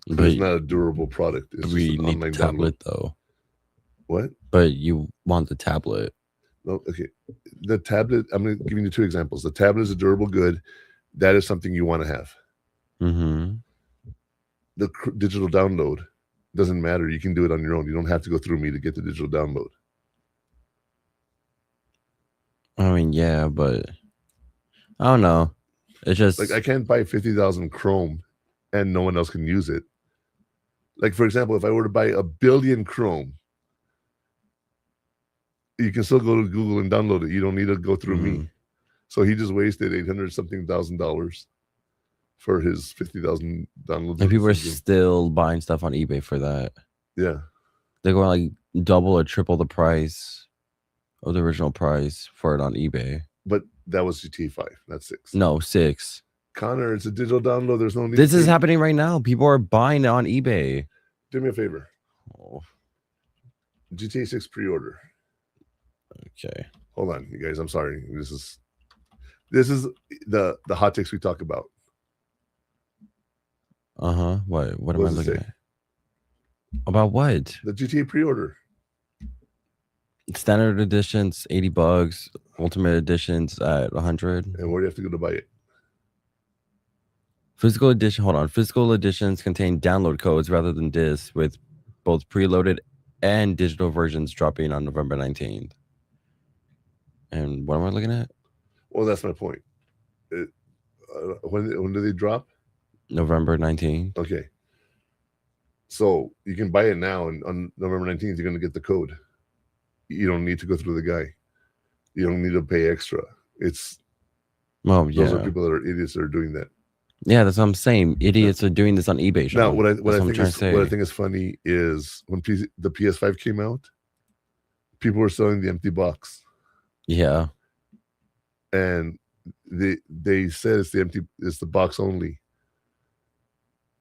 But it's not a durable product. It's we just an need online the tablet download. though. What? But you want the tablet. No, okay. The tablet, I'm going to give you two examples. The tablet is a durable good. That is something you want to have. Mm-hmm. The digital download doesn't matter. You can do it on your own. You don't have to go through me to get the digital download. I mean, yeah, but I don't know. It's just like I can't buy 50,000 Chrome and no one else can use it. Like, for example, if I were to buy 1 billion Chrome, you can still go to Google and download it. You don't need to go through me. So he just wasted $800,000 for his 50,000 downloads. And people are still buying stuff on eBay for that. Yeah. They're going like double or triple the price of the original price for it on eBay. But that was GTA 5, not 6. No, 6. Connor, it's a digital download. There's no need. This is happening right now. People are buying it on eBay. Do me a favor. Oh, GTA 6 pre-order. okay. Hold on, you guys. I'm sorry. This is the hot takes we talk about. Uh-huh. What am I does it looking say? at? About what? The GTA pre-order. Standard editions, $80. Ultimate editions at 100. And where do you have to go to buy it? Physical edition. Hold on. Physical editions contain download codes rather than discs, with both preloaded and digital versions dropping on November 19th. And what am I looking at? Well, that's my point. When do they drop? November 19th. Okay. So you can buy it now, and on November 19th, you're going to get the code. You don't need to go through the guy. You don't need to pay extra. Those are people that are idiots that are doing that. Yeah, that's what I'm saying. Idiots are doing this on eBay. Now, what I think is funny is when the PS5 came out, people were selling the empty box. Yeah. And they said it's the box only.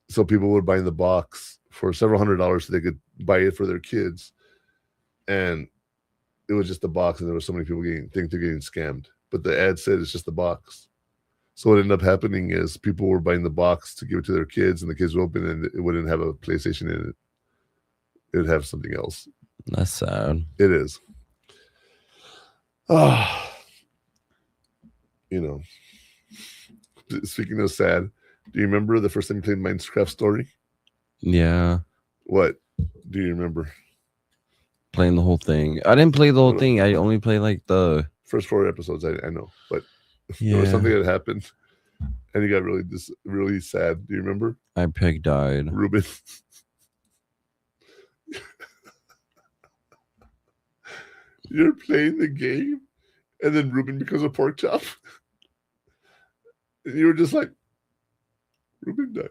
So people were buying the box for several $100s so they could buy it for their kids. And it was just the box, and there were so many people think they're getting scammed. But the ad said it's just the box. So what ended up happening is people were buying the box to give it to their kids, and the kids would open it, and it wouldn't have a PlayStation in it. It would have something else. That's sad. It is. Speaking of sad, do you remember the first time you played Minecraft Story? Yeah. What do you remember? Playing the whole thing. I didn't play the whole thing. I only played like the first 4 episodes. I know, but yeah. There was something that happened, and he got really sad. Do you remember? My pig died. Ruben. You're playing the game, and then Ruben becomes a pork chop. And you were just like, Ruben died.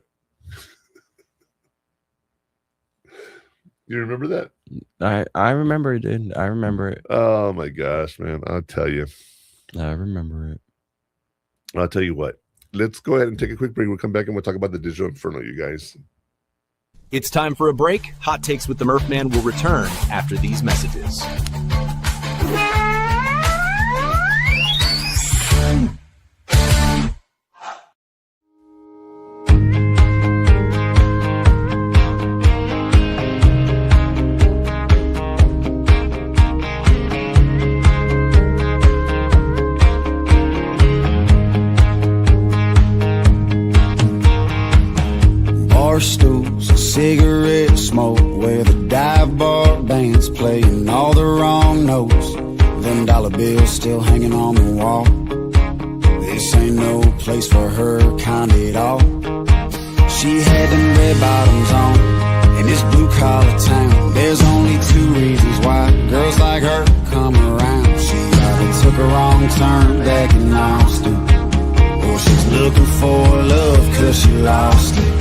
You remember that? I remember it, dude. I remember it. Oh my gosh, man. I'll tell you. I remember it. I'll tell you what. Let's go ahead and take a quick break. We'll come back and we'll talk about the Digital Inferno, you guys. It's time for a break. Hot Takes with the Murphman will return after these messages. Bar stools, cigarette smoke, where the dive bar band's playing all the wrong notes. Them dollar bills still hanging on the wall. This ain't no place for her kind at all. She had them red bottoms on in this blue collar town. There's only 2 reasons why girls like her come around. She either took a wrong turn back in Austin, or she's looking for love 'cause she lost it.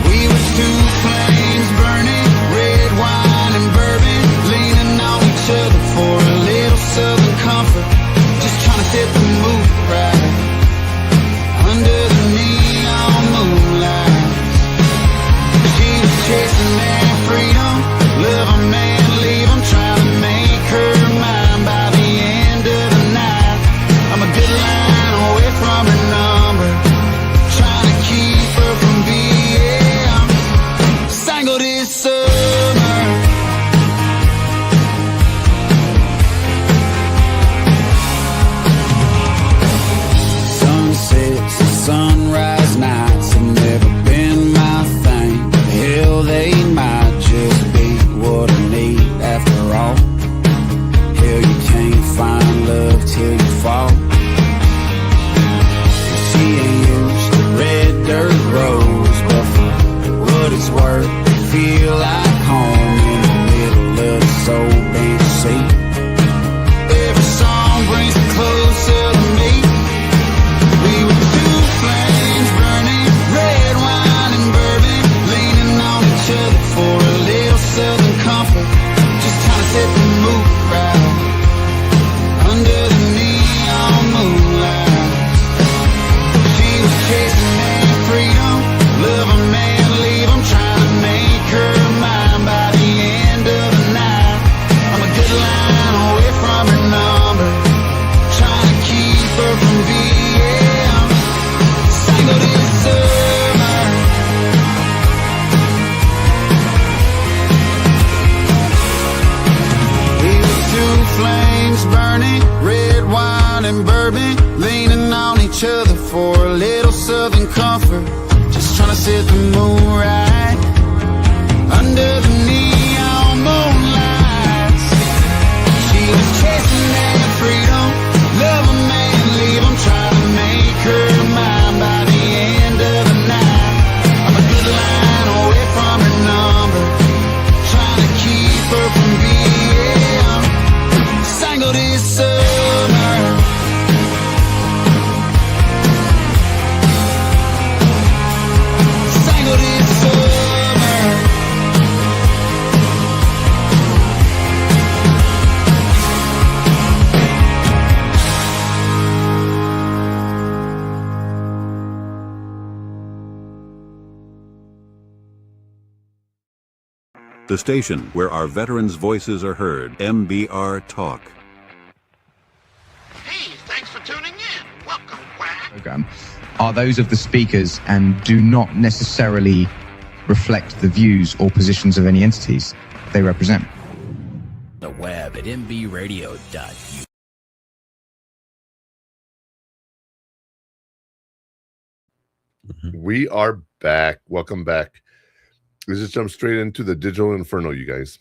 We was 2 flames burning, red wine and bourbon, leaning on each other for a little southern comfort, just trying to hit the mood right under the neon moonlight. She was chasing that freedom, burning, red wine and bourbon, leaning on each other for a little southern comfort. Just trying to set the moon right under the neon moonlights. She was chasing that freedom, love a man, leave him, trying to make her mine by the end of the night. I'm a good line away from her number, trying to keep her from being single this summer. Single this summer. The station where our veterans' voices are heard. MBR Talk. Hey, thanks for tuning in. Welcome, Quack. Program are those of the speakers and do not necessarily reflect the views or positions of any entities they represent. The web at mbradio.u. We are back. Welcome back. Let's just jump straight into the digital inferno, you guys.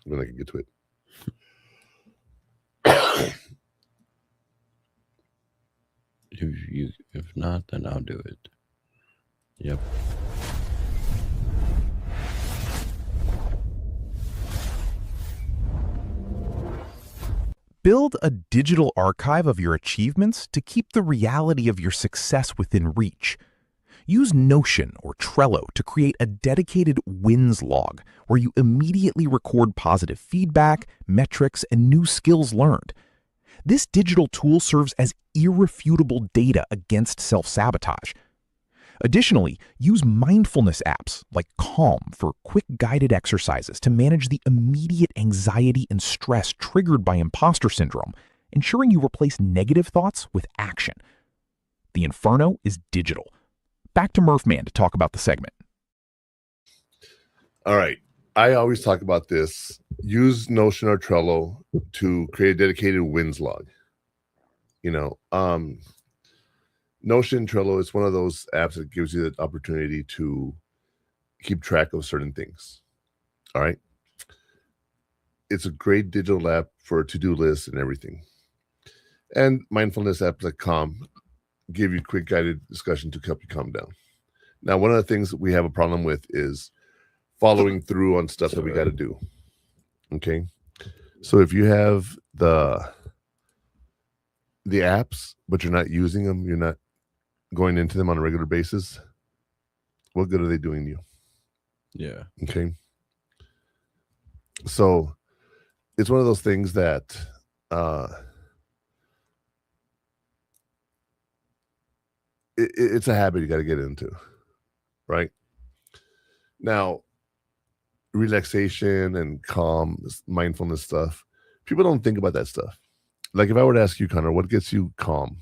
When I can get to it. If not, then I'll do it. Yep. Build a digital archive of your achievements to keep the reality of your success within reach. Use Notion or Trello to create a dedicated wins log where you immediately record positive feedback, metrics, and new skills learned. This digital tool serves as irrefutable data against self-sabotage. Additionally, use mindfulness apps like Calm for quick guided exercises to manage the immediate anxiety and stress triggered by imposter syndrome, ensuring you replace negative thoughts with action. The Inferno is digital. Back to Murphman to talk about the segment. All right. I always talk about this. Use Notion or Trello to create a dedicated wins log. Notion, Trello is one of those apps that gives you the opportunity to keep track of certain things. All right. It's a great digital app for to-do lists and everything. And mindfulness apps like Calm give you quick guided discussion to help you calm down. Now, one of the things that we have a problem with is following through on stuff that we got to do. Okay. So if you have the apps, but you're not using them, you're not going into them on a regular basis, what good are they doing to you? Yeah. Okay. So it's one of those things that it's a habit you got to get into, right? Now, relaxation and calm, mindfulness stuff, people don't think about that stuff. Like if I were to ask you, Connor, what gets you calm?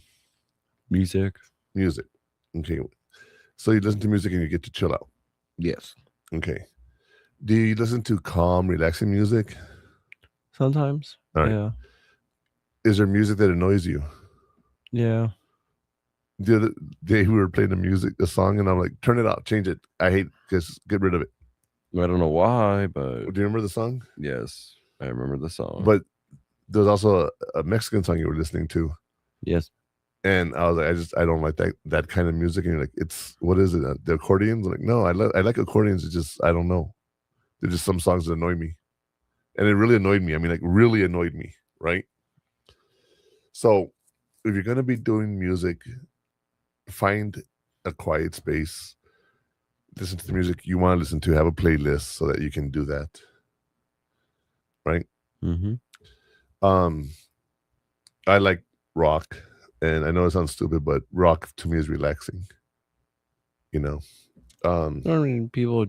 Music. Okay. So you listen to music and you get to chill out. Yes. Okay. Do you listen to calm, relaxing music? Sometimes. All right. Yeah. Is there music that annoys you? Yeah. The other day we were playing a song, and I'm like, turn it off, change it. I hate this. Get rid of it. I don't know why, but do you remember the song? Yes, I remember the song. But there's also a Mexican song you were listening to. Yes. And I was like, I don't like that kind of music. And you're like, what is it? The accordions? I'm like, no, I like accordions. It's just, I don't know. There's just some songs that annoy me. And it really annoyed me. I mean, like really annoyed me, right? So if you're going to be doing music, find a quiet space, listen to the music you want to listen to, have a playlist so that you can do that. Right? Mm-hmm. I like rock, and I know it sounds stupid, but rock to me is relaxing. I mean, people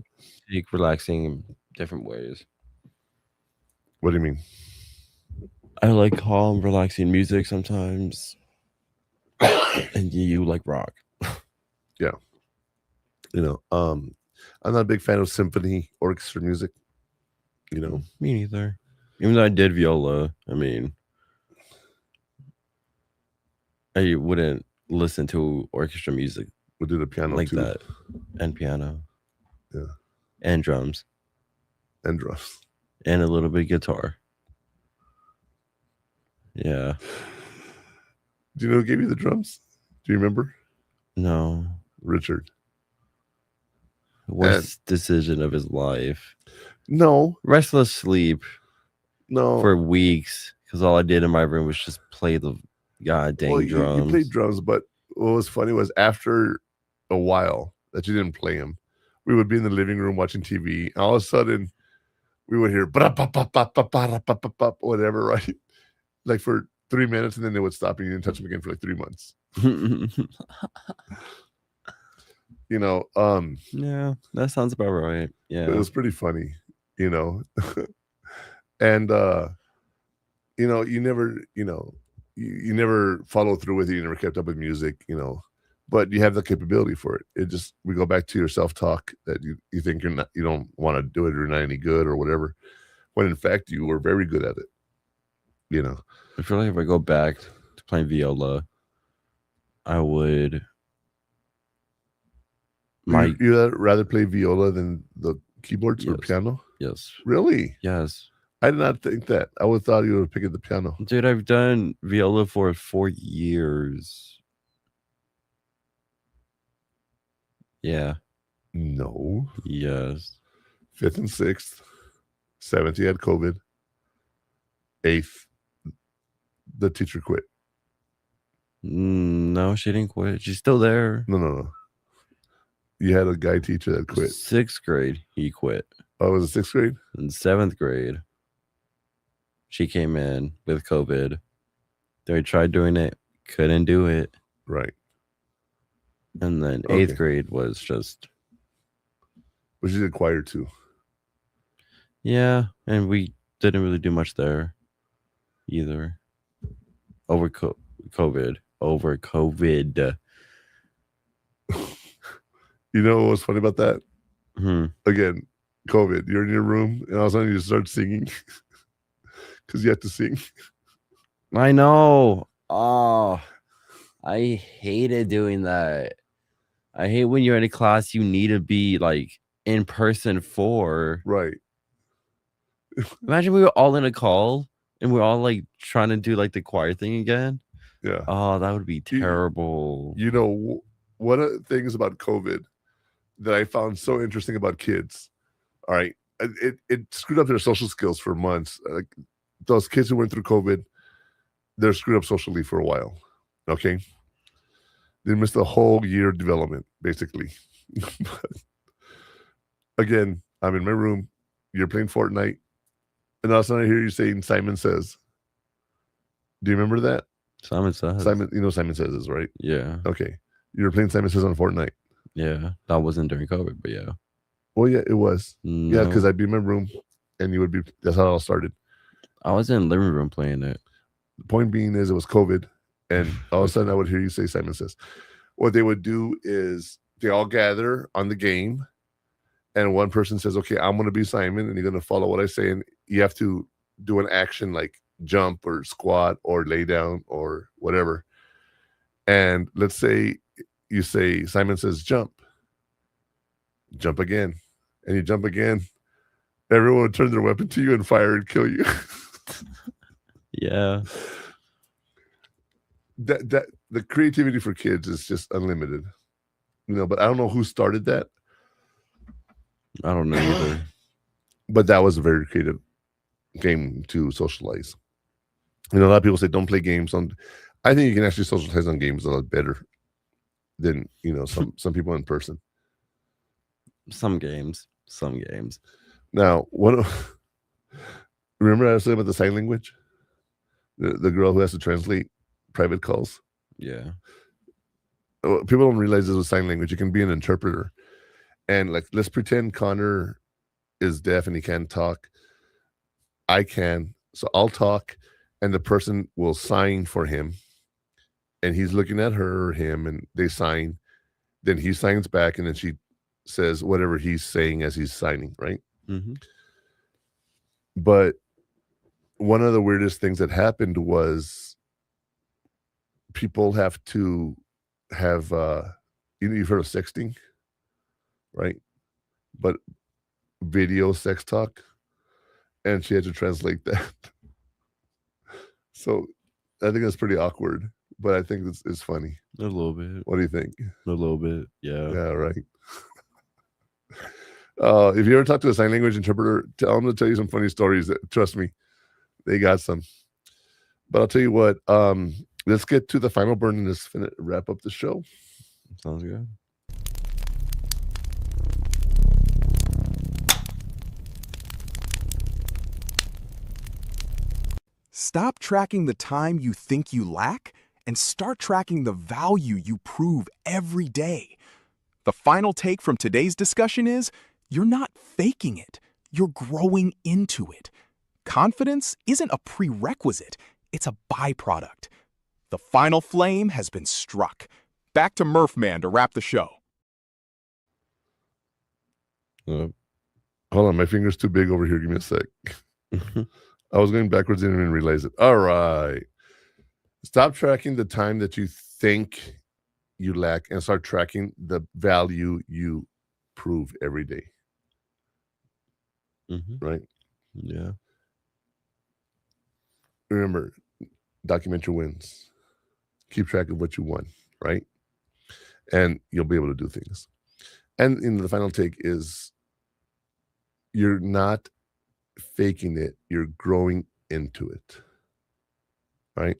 take relaxing in different ways. What do you mean? I like calm, relaxing music sometimes. And you like rock. Yeah. I'm not a big fan of symphony orchestra music. Me neither. Even though I did viola, I mean, I wouldn't listen to orchestra music. We do the piano like too. that, and piano, yeah, and drums, and drums, and a little bit of guitar. Yeah. Do you know who gave you the drums? Do you remember? No. Richard. Worst decision of his life. No. Restless sleep. No. For weeks, because all I did in my room was just play the goddamn drums. You played drums, but what was funny was after a while that you didn't play them, we would be in the living room watching TV, and all of a sudden we would hear whatever, right? Like for 3 minutes, and then they would stop, and you didn't touch them again for like 3 months. You know, yeah, that sounds about right. Yeah, it was pretty funny, you know. And you know, you never, you know, you never followed through with it, you never kept up with music, you know, but you have the capability for it. It just, we go back to your self-talk that you think you're not, you don't want to do it, or you're not any good or whatever, when in fact you were very good at it, you know. I feel like if I go back to playing viola, I would. You'd rather play viola than the keyboards or piano? Yes. Really? Yes. I did not think that. I would have thought you would have picked the piano. Dude, I've done viola for 4 years. Yeah. No. Yes. 5th and 6th. 7th, you had COVID. 8th, the teacher quit. No, she didn't quit. She's still there. No. You had a guy teacher that quit. 6th grade, he quit. Oh, was it 6th grade? In 7th grade, she came in with COVID. They tried doing it, couldn't do it. Right. And then 8th grade was just. But you did choir too. Yeah, and we didn't really do much there either. Over COVID. You know what was funny about that? Hmm. Again, COVID. You're in your room, and all of a sudden you start singing because you have to sing. I know. Oh, I hated doing that. I hate when you're in a class you need to be like in person for. Right. Imagine we were all in a call and we're all like trying to do like the choir thing again. Yeah. Oh, that would be terrible. You know, one of the things about COVID that I found so interesting about kids, all right, it screwed up their social skills for months. Like those kids who went through COVID, they're screwed up socially for a while. Okay. They missed a whole year of development, basically. But again, I'm in my room, you're playing Fortnite, and all of a sudden I hear you saying Simon Says. Do you remember that? Simon Says. Simon, you know Simon Says is, right? Yeah. Okay. You were playing Simon Says on Fortnite. Yeah. That wasn't during COVID, but yeah. Well, yeah, it was. No. Yeah, because I'd be in my room and you would be, that's how it all started. I was in the living room playing it. The point being is it was COVID, and all of a sudden I would hear you say Simon Says. What they would do is they all gather on the game, and one person says, okay, I'm going to be Simon, and you're going to follow what I say, and you have to do an action like jump or squat or lay down or whatever. And let's say you say, Simon says, jump again, and you jump again. Everyone would turn their weapon to you and fire and kill you. Yeah. That the creativity for kids is just unlimited, you know. But I don't know who started that. I don't know either. But that was a very creative game to socialize. You know, a lot of people say don't play games on. I think you can actually socialize on games a lot better than, you know, some people in person. Some games. Now, remember I was saying about the sign language? The girl who has to translate private calls. Yeah. People don't realize this with sign language. You can be an interpreter. And like, let's pretend Connor is deaf and he can't talk. I can. So I'll talk and the person will sign for him. And he's looking at her or him and they sign. Then he signs back and then she says whatever he's saying as he's signing, right? Mm-hmm. But one of the weirdest things that happened was people have to have you've heard of sexting, right? But video sex talk, and she had to translate that. So I think that's pretty awkward, but I think it's funny. A little bit. What do you think? A little bit, yeah. Yeah, right. If you ever talk to a sign language interpreter, tell them to tell you some funny stories. Trust me, they got some. But I'll tell you what, let's get to the final burn and let's wrap up the show. Sounds good. Stop tracking the time you think you lack and start tracking the value you prove every day. The final take from today's discussion is, you're not faking it, you're growing into it. Confidence isn't a prerequisite, it's a byproduct. The final flame has been struck. Back to Murphman to wrap the show. Hold on, my finger's too big over here. Give me a sec. I was going backwards and didn't even realize it. All right. Stop tracking the time that you think you lack and start tracking the value you prove every day. Right? Yeah. Remember, document your wins. Keep track of what you won, right? And you'll be able to do things. And in the final take is, you're not faking it, you're growing into it, right?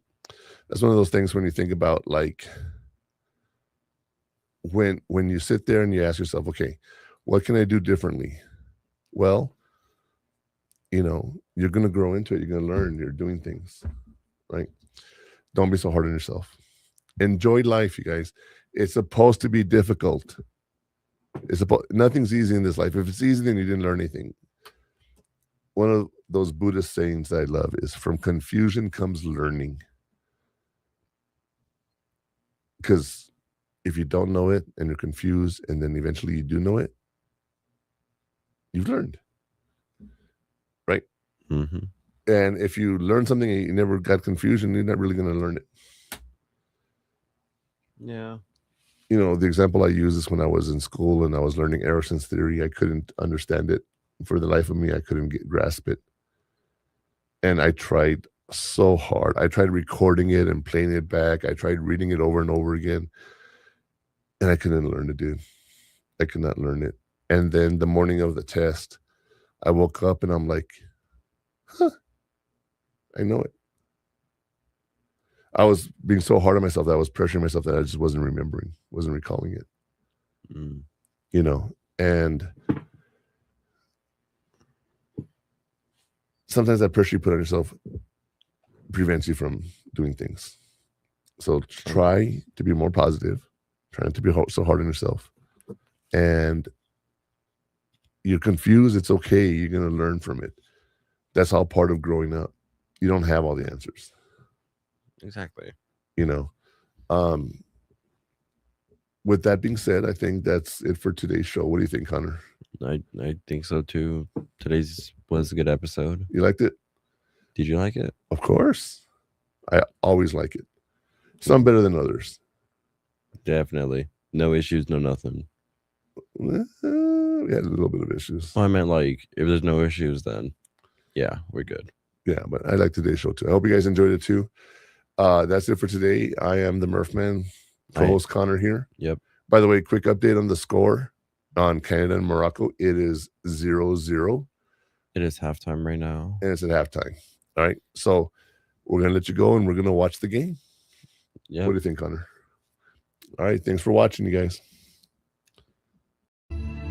That's one of those things when you think about, like, when you sit there and you ask yourself, okay, what can I do differently? Well, you know, you're going to grow into it. You're going to learn. You're doing things, right? Don't be so hard on yourself. Enjoy life, you guys. It's supposed to be difficult. Nothing's easy in this life. If it's easy, then you didn't learn anything. One of those Buddhist sayings that I love is, from confusion comes learning. Because if you don't know it and you're confused and then eventually you do know it, you've learned. Right? Mm-hmm. And if you learn something and you never got confusion, you're not really going to learn it. Yeah. You know, the example I use is when I was in school and I was learning Erosion's theory. I couldn't understand it. For the life of me, I couldn't grasp it. And I tried so hard. I tried recording it and playing it back. I tried reading it over and over again. And I couldn't learn it, dude. I could not learn it. And then the morning of the test, I woke up and I'm like, I know it. I was being so hard on myself that I was pressuring myself that I just wasn't remembering, wasn't recalling it. You know, and sometimes that pressure you put on yourself prevents you from doing things. So try to be more positive, try not to be so hard on yourself. And you're confused, it's okay. You're going to learn from it. That's all part of growing up. You don't have all the answers. Exactly. You know, with that being said, I think that's it for today's show. What do you think, Connor? I think so too. Today's was a good episode. You liked it? Did you like it? Of course. I always like it. Some better than others. Definitely. No issues, no nothing. We had a little bit of issues. Well, I meant, like, if there's no issues, then yeah, we're good. Yeah, but I like today's show too. I hope you guys enjoyed it too. That's it for today. I am the Murphman, co-host Connor here. Yep. By the way, quick update on the score on Canada and Morocco. It is 0-0. It is halftime right now. And it's at halftime. All right. So we're going to let you go and we're going to watch the game. Yeah. What do you think, Connor? All right. Thanks for watching, you guys.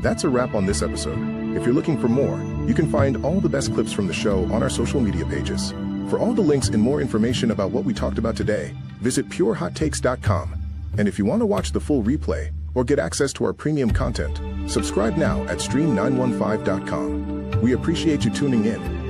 That's a wrap on this episode. If you're looking for more, you can find all the best clips from the show on our social media pages. For all the links and more information about what we talked about today, visit purehottakes.com. And if you want to watch the full replay or get access to our premium content, subscribe now at stream915.com. We appreciate you tuning in.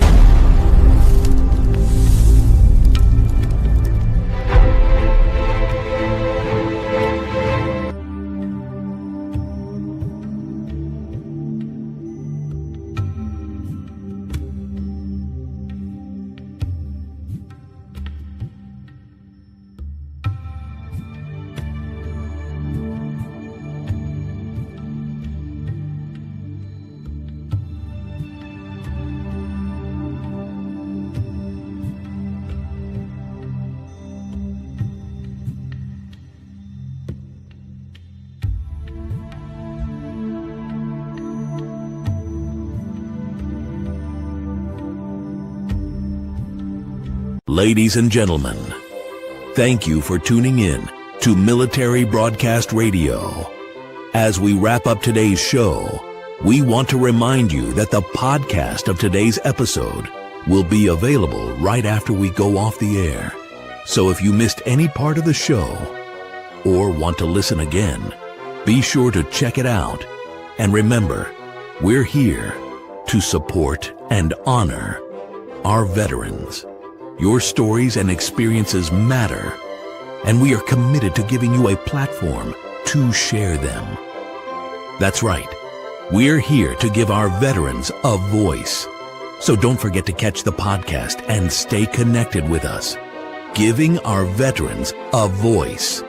Ladies and gentlemen, thank you for tuning in to Military Broadcast Radio. As we wrap up today's show, we want to remind you that the podcast of today's episode will be available right after we go off the air. So if you missed any part of the show or want to listen again, be sure to check it out. And remember, we're here to support and honor our veterans. Your stories and experiences matter, and we are committed to giving you a platform to share them. That's right. We're here to give our veterans a voice. So don't forget to catch the podcast and stay connected with us. Giving our veterans a voice.